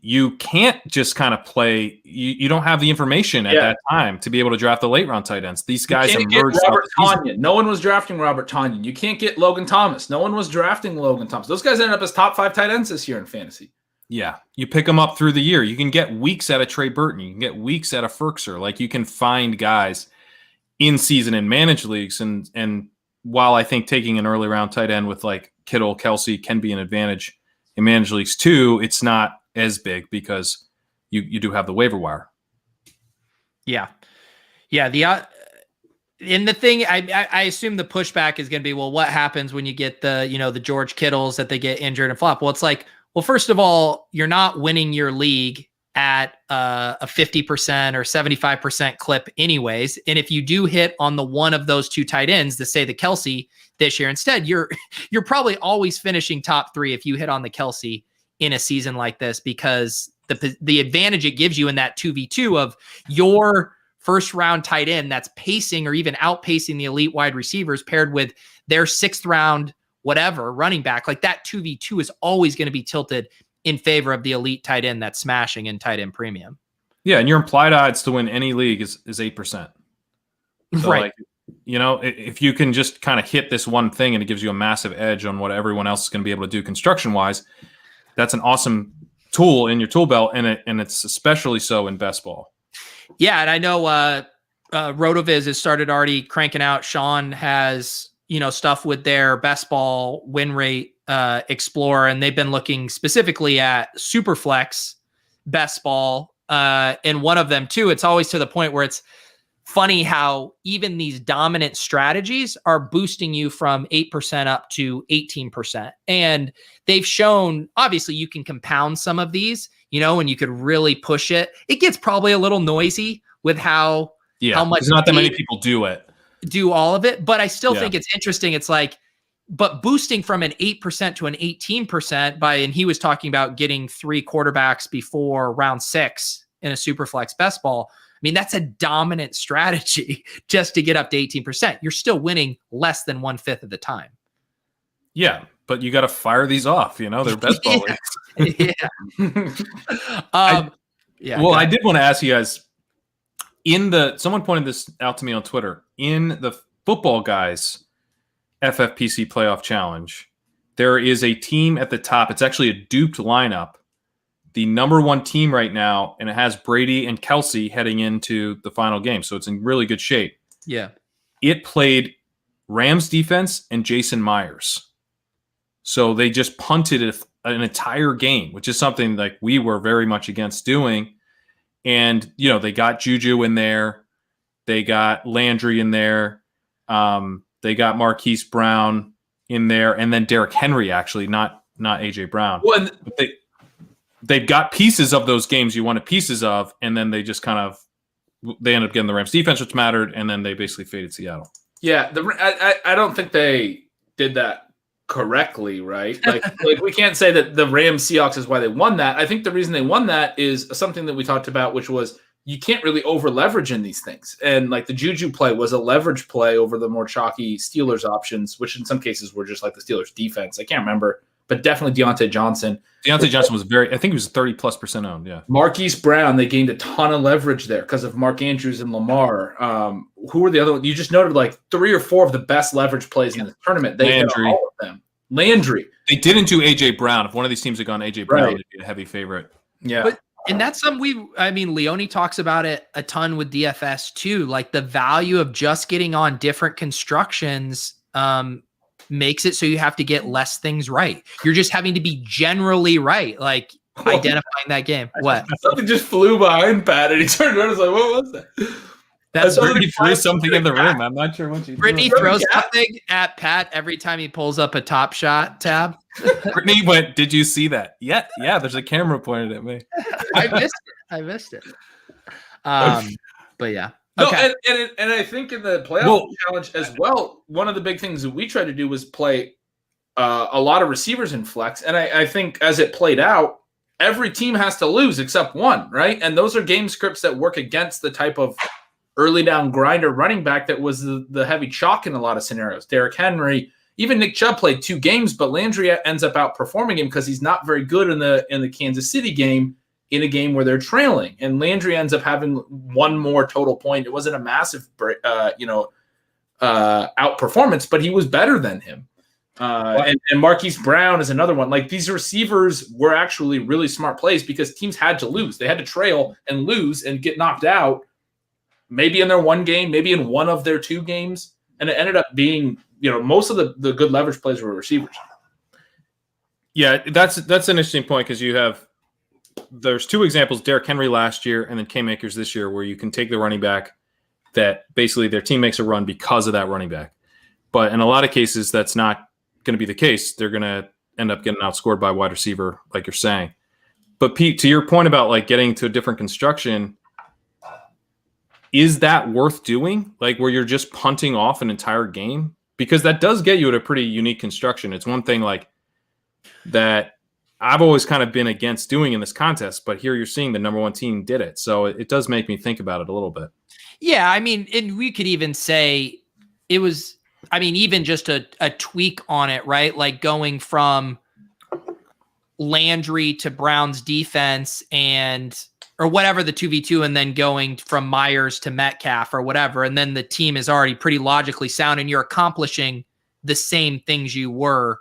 [SPEAKER 2] you can't just kind of play. You don't have the information at that time to be able to draft the late-round tight ends. These guys emerged.
[SPEAKER 3] Robert Tonyan. No one was drafting Robert Tonyan. You can't get Logan Thomas. No one was drafting Logan Thomas. Those guys ended up as top 5 tight ends this year in fantasy.
[SPEAKER 2] Yeah, you pick them up through the year. You can get weeks out of Trey Burton. You can get weeks out of Ferkser. Like, you can find guys in season and managed leagues, and while I think taking an early round tight end with like Kittle, Kelsey can be an advantage in managed leagues too, it's not as big because you do have the waiver wire.
[SPEAKER 1] Yeah. Yeah. And the thing, I assume the pushback is going to be, well, what happens when you get the George Kittles that they get injured and flop? Well, it's like, well, first of all, you're not winning your league at a 50% or 75% clip anyways. And if you do hit on the one of those two tight ends, the Kelsey this year, instead, you're probably always finishing top 3 if you hit on the Kelsey in a season like this, because the advantage it gives you in that 2v2 of your first round tight end that's pacing or even outpacing the elite wide receivers paired with their 6th round, whatever running back, like that 2v2 is always going to be tilted in favor of the elite tight end that's smashing in tight end premium.
[SPEAKER 2] Yeah. And your implied odds to win any league is 8%. So
[SPEAKER 1] right.
[SPEAKER 2] Like, if you can just kind of hit this one thing and it gives you a massive edge on what everyone else is going to be able to do construction wise, that's an awesome tool in your tool belt. And it's especially so in best ball.
[SPEAKER 1] Yeah, and I know RotoViz has started already cranking out. Sean has, stuff with their best ball win rate explorer, and they've been looking specifically at Superflex best ball. And one of them too, it's always to the point where it's funny how even these dominant strategies are boosting you from 8% up to 18%. And they've shown, obviously you can compound some of these, and you could really push it. It gets probably a little noisy with how much.
[SPEAKER 2] There's not that many people do
[SPEAKER 1] all of it, but I still think it's interesting. It's like, but boosting from an 8% to an 18% and he was talking about getting 3 quarterbacks before round 6 in a Superflex best ball. I mean, that's a dominant strategy just to get up to 18%. You're still winning less than 1/5 of the time.
[SPEAKER 2] Yeah, but you got to fire these off. They're best ball leagues. I did want to ask you guys, someone pointed this out to me on Twitter. In the Football Guys FFPC Playoff Challenge, there is a team at the top. It's actually a duped lineup. The number 1 team right now, and it has Brady and Kelsey heading into the final game. So it's in really good shape.
[SPEAKER 1] Yeah.
[SPEAKER 2] It played Rams defense and Jason Myers. So they just punted an entire game, which is something like we were very much against doing. And, they got Juju in there. They got Landry in there. They got Marquise Brown in there. And then Derrick Henry, actually, not A.J. Brown.
[SPEAKER 3] Well,
[SPEAKER 2] they've got pieces of those games you wanted pieces of, and then they just they ended up getting the Rams defense, which mattered, and then they basically faded Seattle.
[SPEAKER 3] Yeah, I don't think they did that correctly, right? Like we can't say that the Rams Seahawks is why they won that. I think the reason they won that is something that we talked about, which was you can't really over leverage in these things. And like the Juju play was a leverage play over the more chalky Steelers options, which in some cases were just like the Steelers defense. I can't remember, but definitely Deontay Johnson.
[SPEAKER 2] Deontay Johnson was I think he was 30+% owned. Yeah.
[SPEAKER 3] Marquise Brown, they gained a ton of leverage there because of Mark Andrews and Lamar. Who were the other ones? You just noted like 3 or 4 of the best leverage plays in the tournament. They hit all of them. Landry.
[SPEAKER 2] They didn't do A.J. Brown. If one of these teams had gone A.J. Brown,
[SPEAKER 3] Right.
[SPEAKER 2] It'd be a heavy favorite.
[SPEAKER 3] Yeah.
[SPEAKER 1] And that's something Leone talks about it a ton with DFS too. Like the value of just getting on different constructions makes it so you have to get less things right. You're just having to be generally right. Like identifying that game. What?
[SPEAKER 3] Something just flew behind Pat and he turned around and was like, what was that?
[SPEAKER 2] That's Brittany threw something in the room. I'm not sure what she did.
[SPEAKER 1] Brittany throws something at Pat every time he pulls up a Top Shot tab.
[SPEAKER 2] Brittany went, did you see that? Yeah, there's a camera pointed at me.
[SPEAKER 1] I missed it. But yeah.
[SPEAKER 3] Okay. No, and I think in the playoff challenge as well, one of the big things that we tried to do was play a lot of receivers in flex. And I think as it played out, every team has to lose except one, right? And those are game scripts that work against the type of early down grinder running back that was the heavy chalk in a lot of scenarios. Derrick Henry, even Nick Chubb played 2 games, but Landry ends up outperforming him because he's not very good in the Kansas City game, in a game where they're trailing. And Landry ends up having 1 more total point. It wasn't a massive outperformance, but he was better than him. And Marquise Brown is another one. Like these receivers were actually really smart plays because teams had to lose. They had to trail and lose and get knocked out. Maybe in their 1 game, maybe in one of their 2 games. and it ended up being, most of the good leverage plays were receivers.
[SPEAKER 2] Yeah, that's an interesting point because there's two examples: Derrick Henry last year and then Cam Akers this year, where you can take the running back that basically their team makes a run because of that running back. But in a lot of cases, that's not going to be the case. They're going to end up getting outscored by a wide receiver, like you're saying. But Pete, to your point about like getting to a different construction, is that worth doing? Like where you're just punting off an entire game? Because that does get you at a pretty unique construction. It's one thing like that I've always kind of been against doing in this contest, but here you're seeing the number one team did it. So it does make me think about it a little bit.
[SPEAKER 1] Yeah, I mean, and we could even say it was, I mean, even just a tweak on it, right? Like going from Landry to Brown's defense or whatever the 2v2, and then going from Myers to Metcalf or whatever. And then the team is already pretty logically sound and you're accomplishing the same things you were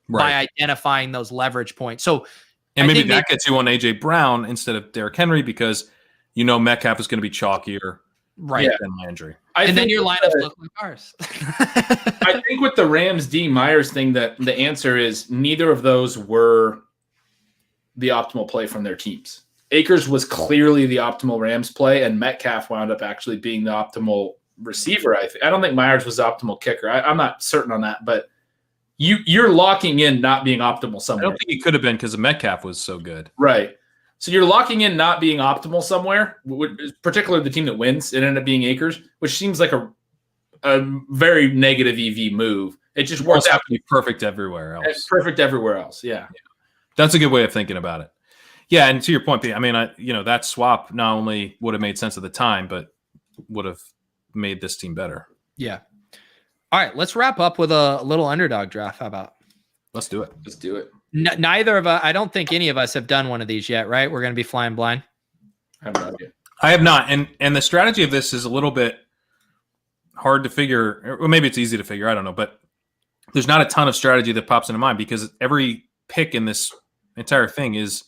[SPEAKER 1] by identifying those leverage points. So,
[SPEAKER 2] and maybe that gets you on AJ Brown instead of Derrick Henry because Metcalf is going to be chalkier than Landry.
[SPEAKER 1] And then your lineups look like ours.
[SPEAKER 3] I think with the Rams D Myers thing, that the answer is neither of those were the optimal play from their teams. Akers was clearly the optimal Rams play, and Metcalf wound up actually being the optimal receiver. I don't think Myers was the optimal kicker. I'm not certain on that, but you're locking in not being optimal somewhere.
[SPEAKER 2] I don't think he could have been because Metcalf was so good.
[SPEAKER 3] Right. So you're locking in not being optimal somewhere, particularly the team that wins. It ended up being Akers, which seems like a very negative EV move. It just works out
[SPEAKER 2] to be perfect everywhere else.
[SPEAKER 3] Perfect everywhere else. Yeah.
[SPEAKER 2] That's a good way of thinking about it. Yeah, and to your point, Pete, I mean, that swap not only would have made sense at the time, but would have made this team better.
[SPEAKER 1] Yeah. All right, let's wrap up with a little underdog draft. How about?
[SPEAKER 2] Let's do it.
[SPEAKER 3] Let's do it.
[SPEAKER 1] Neither of us, I don't think any of us have done one of these yet, right? We're going to be flying blind.
[SPEAKER 2] I have not. And the strategy of this is a little bit hard to figure, or maybe it's easy to figure. I don't know, but there's not a ton of strategy that pops into mind because every pick in this entire thing is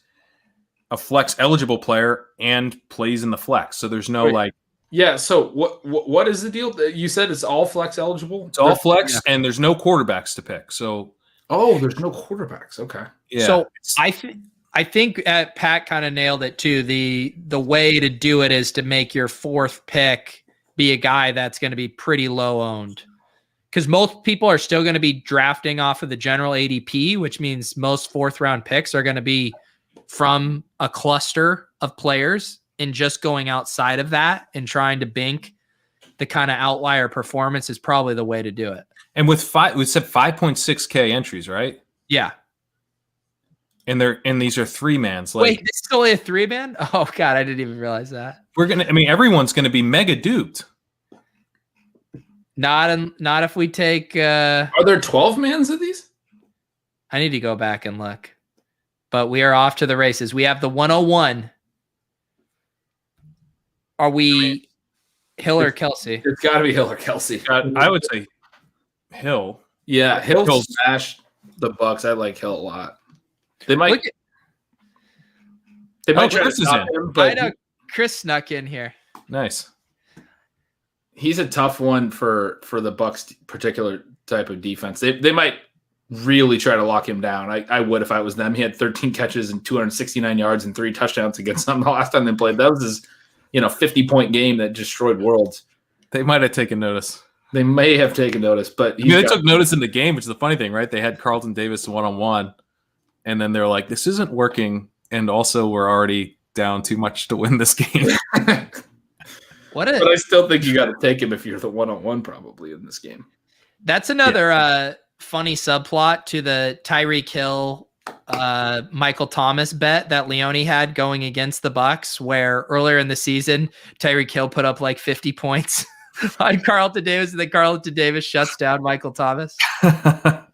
[SPEAKER 2] a flex eligible player and plays in the flex. So there's no
[SPEAKER 3] Yeah. So what is the deal? You said it's all flex eligible.
[SPEAKER 2] It's all flex, and there's no quarterbacks to pick. So
[SPEAKER 3] there's no quarterbacks. Okay.
[SPEAKER 1] Yeah. So I think Pat kind of nailed it too. The way to do it is to make your fourth pick be a guy that's going to be pretty low owned, because most people are still going to be drafting off of the general ADP, which means most fourth round picks are going to be from a cluster of players, and just going outside of that and trying to bank the kind of outlier performance is probably the way to do it.
[SPEAKER 2] And with we said 5.6K entries, right?
[SPEAKER 1] Yeah.
[SPEAKER 2] And these are 3-mans.
[SPEAKER 1] Wait, it's still a 3-man? Oh God, I didn't even realize that.
[SPEAKER 2] Everyone's gonna be mega duped.
[SPEAKER 1] Not if we take
[SPEAKER 3] Are there 12-mans of these?
[SPEAKER 1] I need to go back and look. But we are off to the races. We have the 101. Are we Hill or Kelsey?
[SPEAKER 3] It's got to be Hill or Kelsey.
[SPEAKER 2] I would say Hill.
[SPEAKER 3] Yeah, Hill smashed the Bucks. I like Hill a lot. They might try to stop him, but
[SPEAKER 1] I know Chris snuck in here.
[SPEAKER 2] Nice.
[SPEAKER 3] He's a tough one for the Bucks' particular type of defense. They might really try to lock him down. I would if I was them. He had 13 catches and 269 yards and 3 touchdowns against them the last time they played. That was his 50-point game that destroyed worlds.
[SPEAKER 2] They might have taken notice.
[SPEAKER 3] They may have taken notice, but
[SPEAKER 2] they took notice in the game, which is the funny thing, right? They had Carlton Davis one-on-one, and then they're like, this isn't working, and also we're already down too much to win this game.
[SPEAKER 3] But I still think you got to take him if you're the one-on-one probably in this game.
[SPEAKER 1] That's another funny subplot to the Tyreek Hill, Michael Thomas bet that Leone had going against the Bucks, where earlier in the season, Tyreek Hill put up like 50 points on Carlton Davis, and then Carlton Davis shuts down Michael Thomas.
[SPEAKER 3] That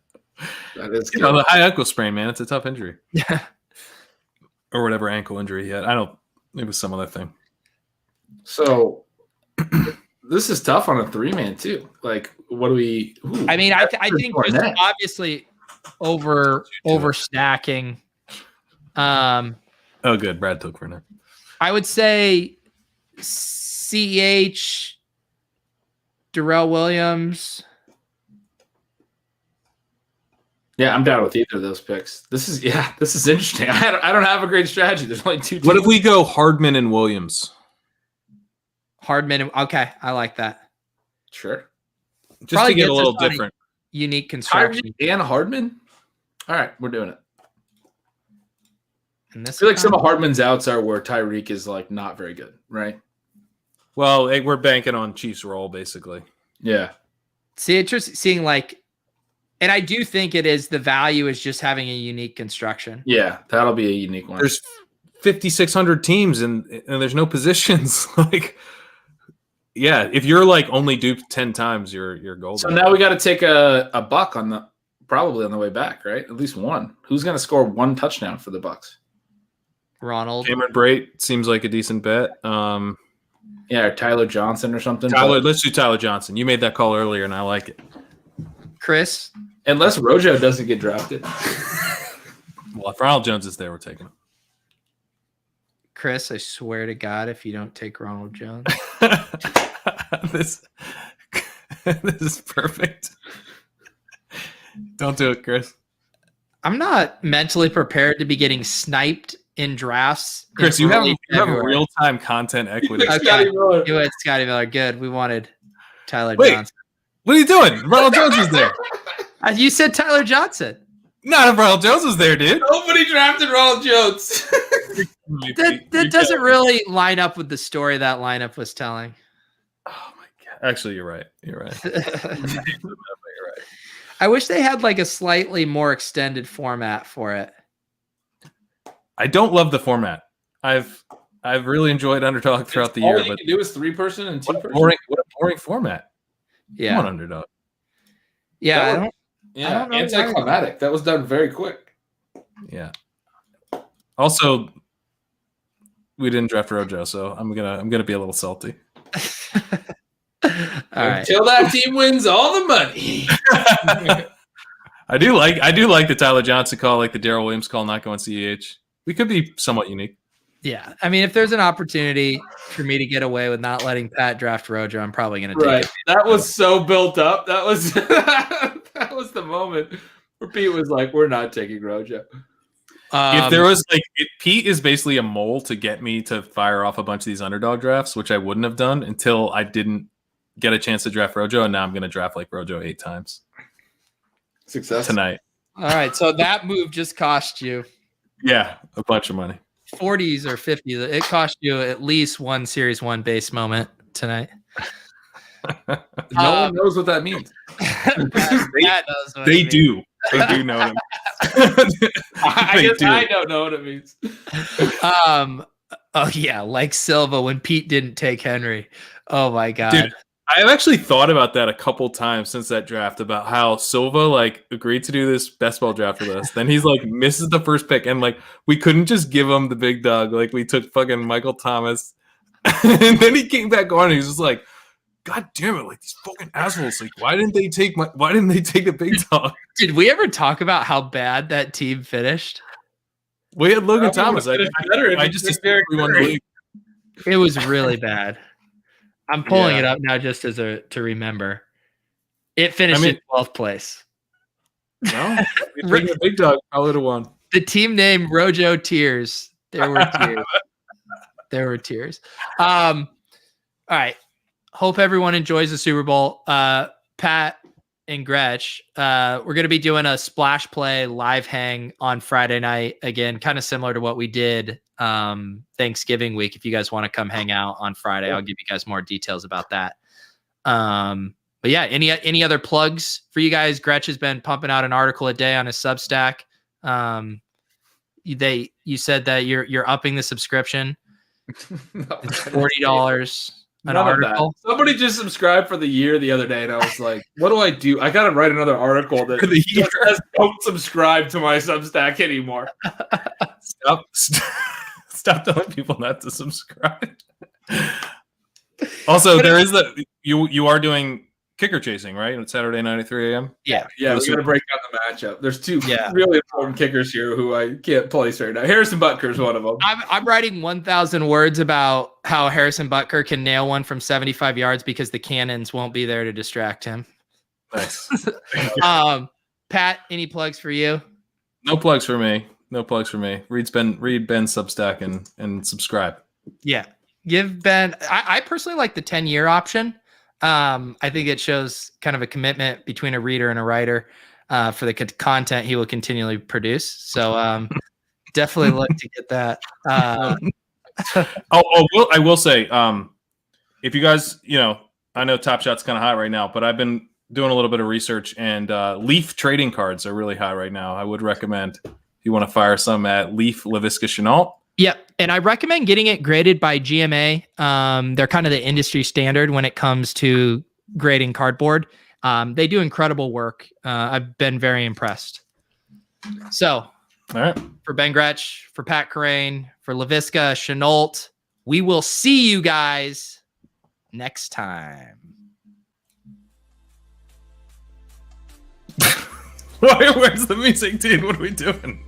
[SPEAKER 3] is good.
[SPEAKER 2] The high ankle sprain, man. It's a tough injury. Yeah. Or whatever ankle injury he had. It was some other thing.
[SPEAKER 3] So this is tough on a 3-man too. Like, what do we?
[SPEAKER 1] I think just obviously over stacking.
[SPEAKER 2] Oh, good. Brad took for now.
[SPEAKER 1] I would say CEH, Darrell Williams,
[SPEAKER 3] Yeah, I'm down with either of those picks. This is interesting. I don't have a great strategy. There's only two teams.
[SPEAKER 2] What if we go Hardman and Williams?
[SPEAKER 1] Hardman. Okay, I like that.
[SPEAKER 3] Sure.
[SPEAKER 2] Just probably to get a little different.
[SPEAKER 1] Unique construction.
[SPEAKER 3] Tyreek and Hardman? All right, we're doing it.
[SPEAKER 1] And this
[SPEAKER 3] I feel like some of Hardman's outs are where Tyreek is like not very good, right?
[SPEAKER 2] Well, we're banking on Chiefs roll, basically.
[SPEAKER 3] Yeah.
[SPEAKER 1] See, interesting seeing like, and I do think it is the value is just having a unique construction.
[SPEAKER 3] Yeah, that'll be a unique one.
[SPEAKER 2] There's 5,600 teams and there's no positions. Like, yeah, if you're like only duped 10 times, you're golden.
[SPEAKER 3] So now we got to take a buck probably on the way back, right? At least one. Who's going to score one touchdown for the Bucks?
[SPEAKER 1] Ronald.
[SPEAKER 2] Cameron Brate seems like a decent bet.
[SPEAKER 3] Yeah, or Tyler Johnson or something.
[SPEAKER 2] Let's do Tyler Johnson. You made that call earlier, and I like it.
[SPEAKER 1] Chris?
[SPEAKER 3] Unless Rojo doesn't get drafted.
[SPEAKER 2] Well, if Ronald Jones is there, we're taking him.
[SPEAKER 1] Chris, I swear to God, if you don't take Ronald Jones.
[SPEAKER 2] This is perfect. Don't do it, Chris.
[SPEAKER 1] I'm not mentally prepared to be getting sniped in drafts.
[SPEAKER 2] Chris, you have real-time content equity.
[SPEAKER 1] Okay. You had Scotty Miller. Good. We wanted Tyler Johnson.
[SPEAKER 2] What are you doing? Ronald Jones is there.
[SPEAKER 1] You said Tyler Johnson.
[SPEAKER 2] Not if Ronald Jones was there, dude.
[SPEAKER 3] Nobody drafted Ronald Jones.
[SPEAKER 1] that doesn't really line up with the story that lineup was telling.
[SPEAKER 2] Oh, my God. Actually, you're right. You're right. You're right.
[SPEAKER 1] I wish they had like a slightly more extended format for it.
[SPEAKER 2] I don't love the format. I've really enjoyed Underdog throughout the year.
[SPEAKER 3] All you can do is 3-person and 2-person.
[SPEAKER 2] What a boring format.
[SPEAKER 1] Yeah.
[SPEAKER 2] Come on, Underdog.
[SPEAKER 1] Yeah,
[SPEAKER 3] I don't know. Anticlimactic. That was done very quick.
[SPEAKER 2] Yeah. Also, we didn't draft Rojo, so I'm gonna be a little salty.
[SPEAKER 3] Until that team wins all the money.
[SPEAKER 2] I do like the Tyler Johnson call, like the Darrell Williams call, not going CEH. We could be somewhat unique.
[SPEAKER 1] Yeah. I mean, if there's an opportunity for me to get away with not letting Pat draft Rojo, I'm probably going to take it.
[SPEAKER 3] That was so built up. That was that was the moment where Pete was like, we're not taking Rojo.
[SPEAKER 2] If there was Pete is basically a mole to get me to fire off a bunch of these Underdog drafts, which I wouldn't have done until I didn't get a chance to draft Rojo, and now I'm going to draft like Rojo 8 times.
[SPEAKER 3] Success
[SPEAKER 2] tonight.
[SPEAKER 1] All right, so that move just cost you.
[SPEAKER 2] Yeah, a bunch of money.
[SPEAKER 1] 40s or 50s. It cost you at least one Series 1 base moment tonight.
[SPEAKER 3] No one knows what that means.
[SPEAKER 2] They do. They do know what it means.
[SPEAKER 3] I don't know what it means.
[SPEAKER 1] Oh yeah, like Silva when Pete didn't take Henry. Oh my God.
[SPEAKER 2] Dude, I've actually thought about that a couple times since that draft about how Silva agreed to do this best ball draft with us. Then he's misses the first pick, and we couldn't just give him the big dog. We took fucking Michael Thomas, and then he came back on and he was just like, God damn it! These fucking assholes! Why didn't they take the big dog?
[SPEAKER 1] Did we ever talk about how bad that team finished?
[SPEAKER 2] We had Logan Thomas. I just assumed we won the league.
[SPEAKER 1] It was really bad. I'm pulling it up now just to remember. It finished in 12th place.
[SPEAKER 2] No, the big dog probably would have won.
[SPEAKER 1] The team name Rojo Tears. There were tears. There were tears. All right. Hope everyone enjoys the Super Bowl. Pat and Gretch, we're going to be doing a splash play live hang on Friday night. Again, kind of similar to what we did Thanksgiving week. If you guys want to come hang out on Friday, I'll give you guys more details about that. But yeah, any other plugs for you guys? Gretch has been pumping out an article a day on his Substack. You said that you're upping the subscription. It's $40 an article.
[SPEAKER 3] Somebody just subscribed for the year the other day, and I was like, "What do I do? I got to write another article that says don't subscribe to my Substack anymore."
[SPEAKER 2] Stop telling people not to subscribe. Also, there is you are doing kicker chasing, right? On Saturday night at 3 a.m.
[SPEAKER 3] Yeah. We're gonna break down the matchup. There's two really important kickers here who I can't place right now. Harrison Butker is one of them.
[SPEAKER 1] I'm writing 1,000 words about how Harrison Butker can nail one from 75 yards because the cannons won't be there to distract him.
[SPEAKER 2] Nice.
[SPEAKER 1] Pat, any plugs for you?
[SPEAKER 2] No plugs for me. No plugs for me. Read Ben's Substack and subscribe.
[SPEAKER 1] Yeah. Give Ben. I personally like the 10-year option. I think it shows kind of a commitment between a reader and a writer for the content he will continually produce. So definitely look to get that.
[SPEAKER 2] I will say, if you guys, I know Top Shot's kind of hot right now, but I've been doing a little bit of research, and Leaf trading cards are really hot right now. I would recommend if you want to fire some at Leaf LaVisca Chenault.
[SPEAKER 1] Yep. And I recommend getting it graded by GMA. They're kind of the industry standard when it comes to grading cardboard. They do incredible work. I've been very impressed. So,
[SPEAKER 2] all right.
[SPEAKER 1] For Ben Gretsch, for Pat Crane, for LaVisca Chenault, we will see you guys next time.
[SPEAKER 2] Where's the music, dude? What are we doing?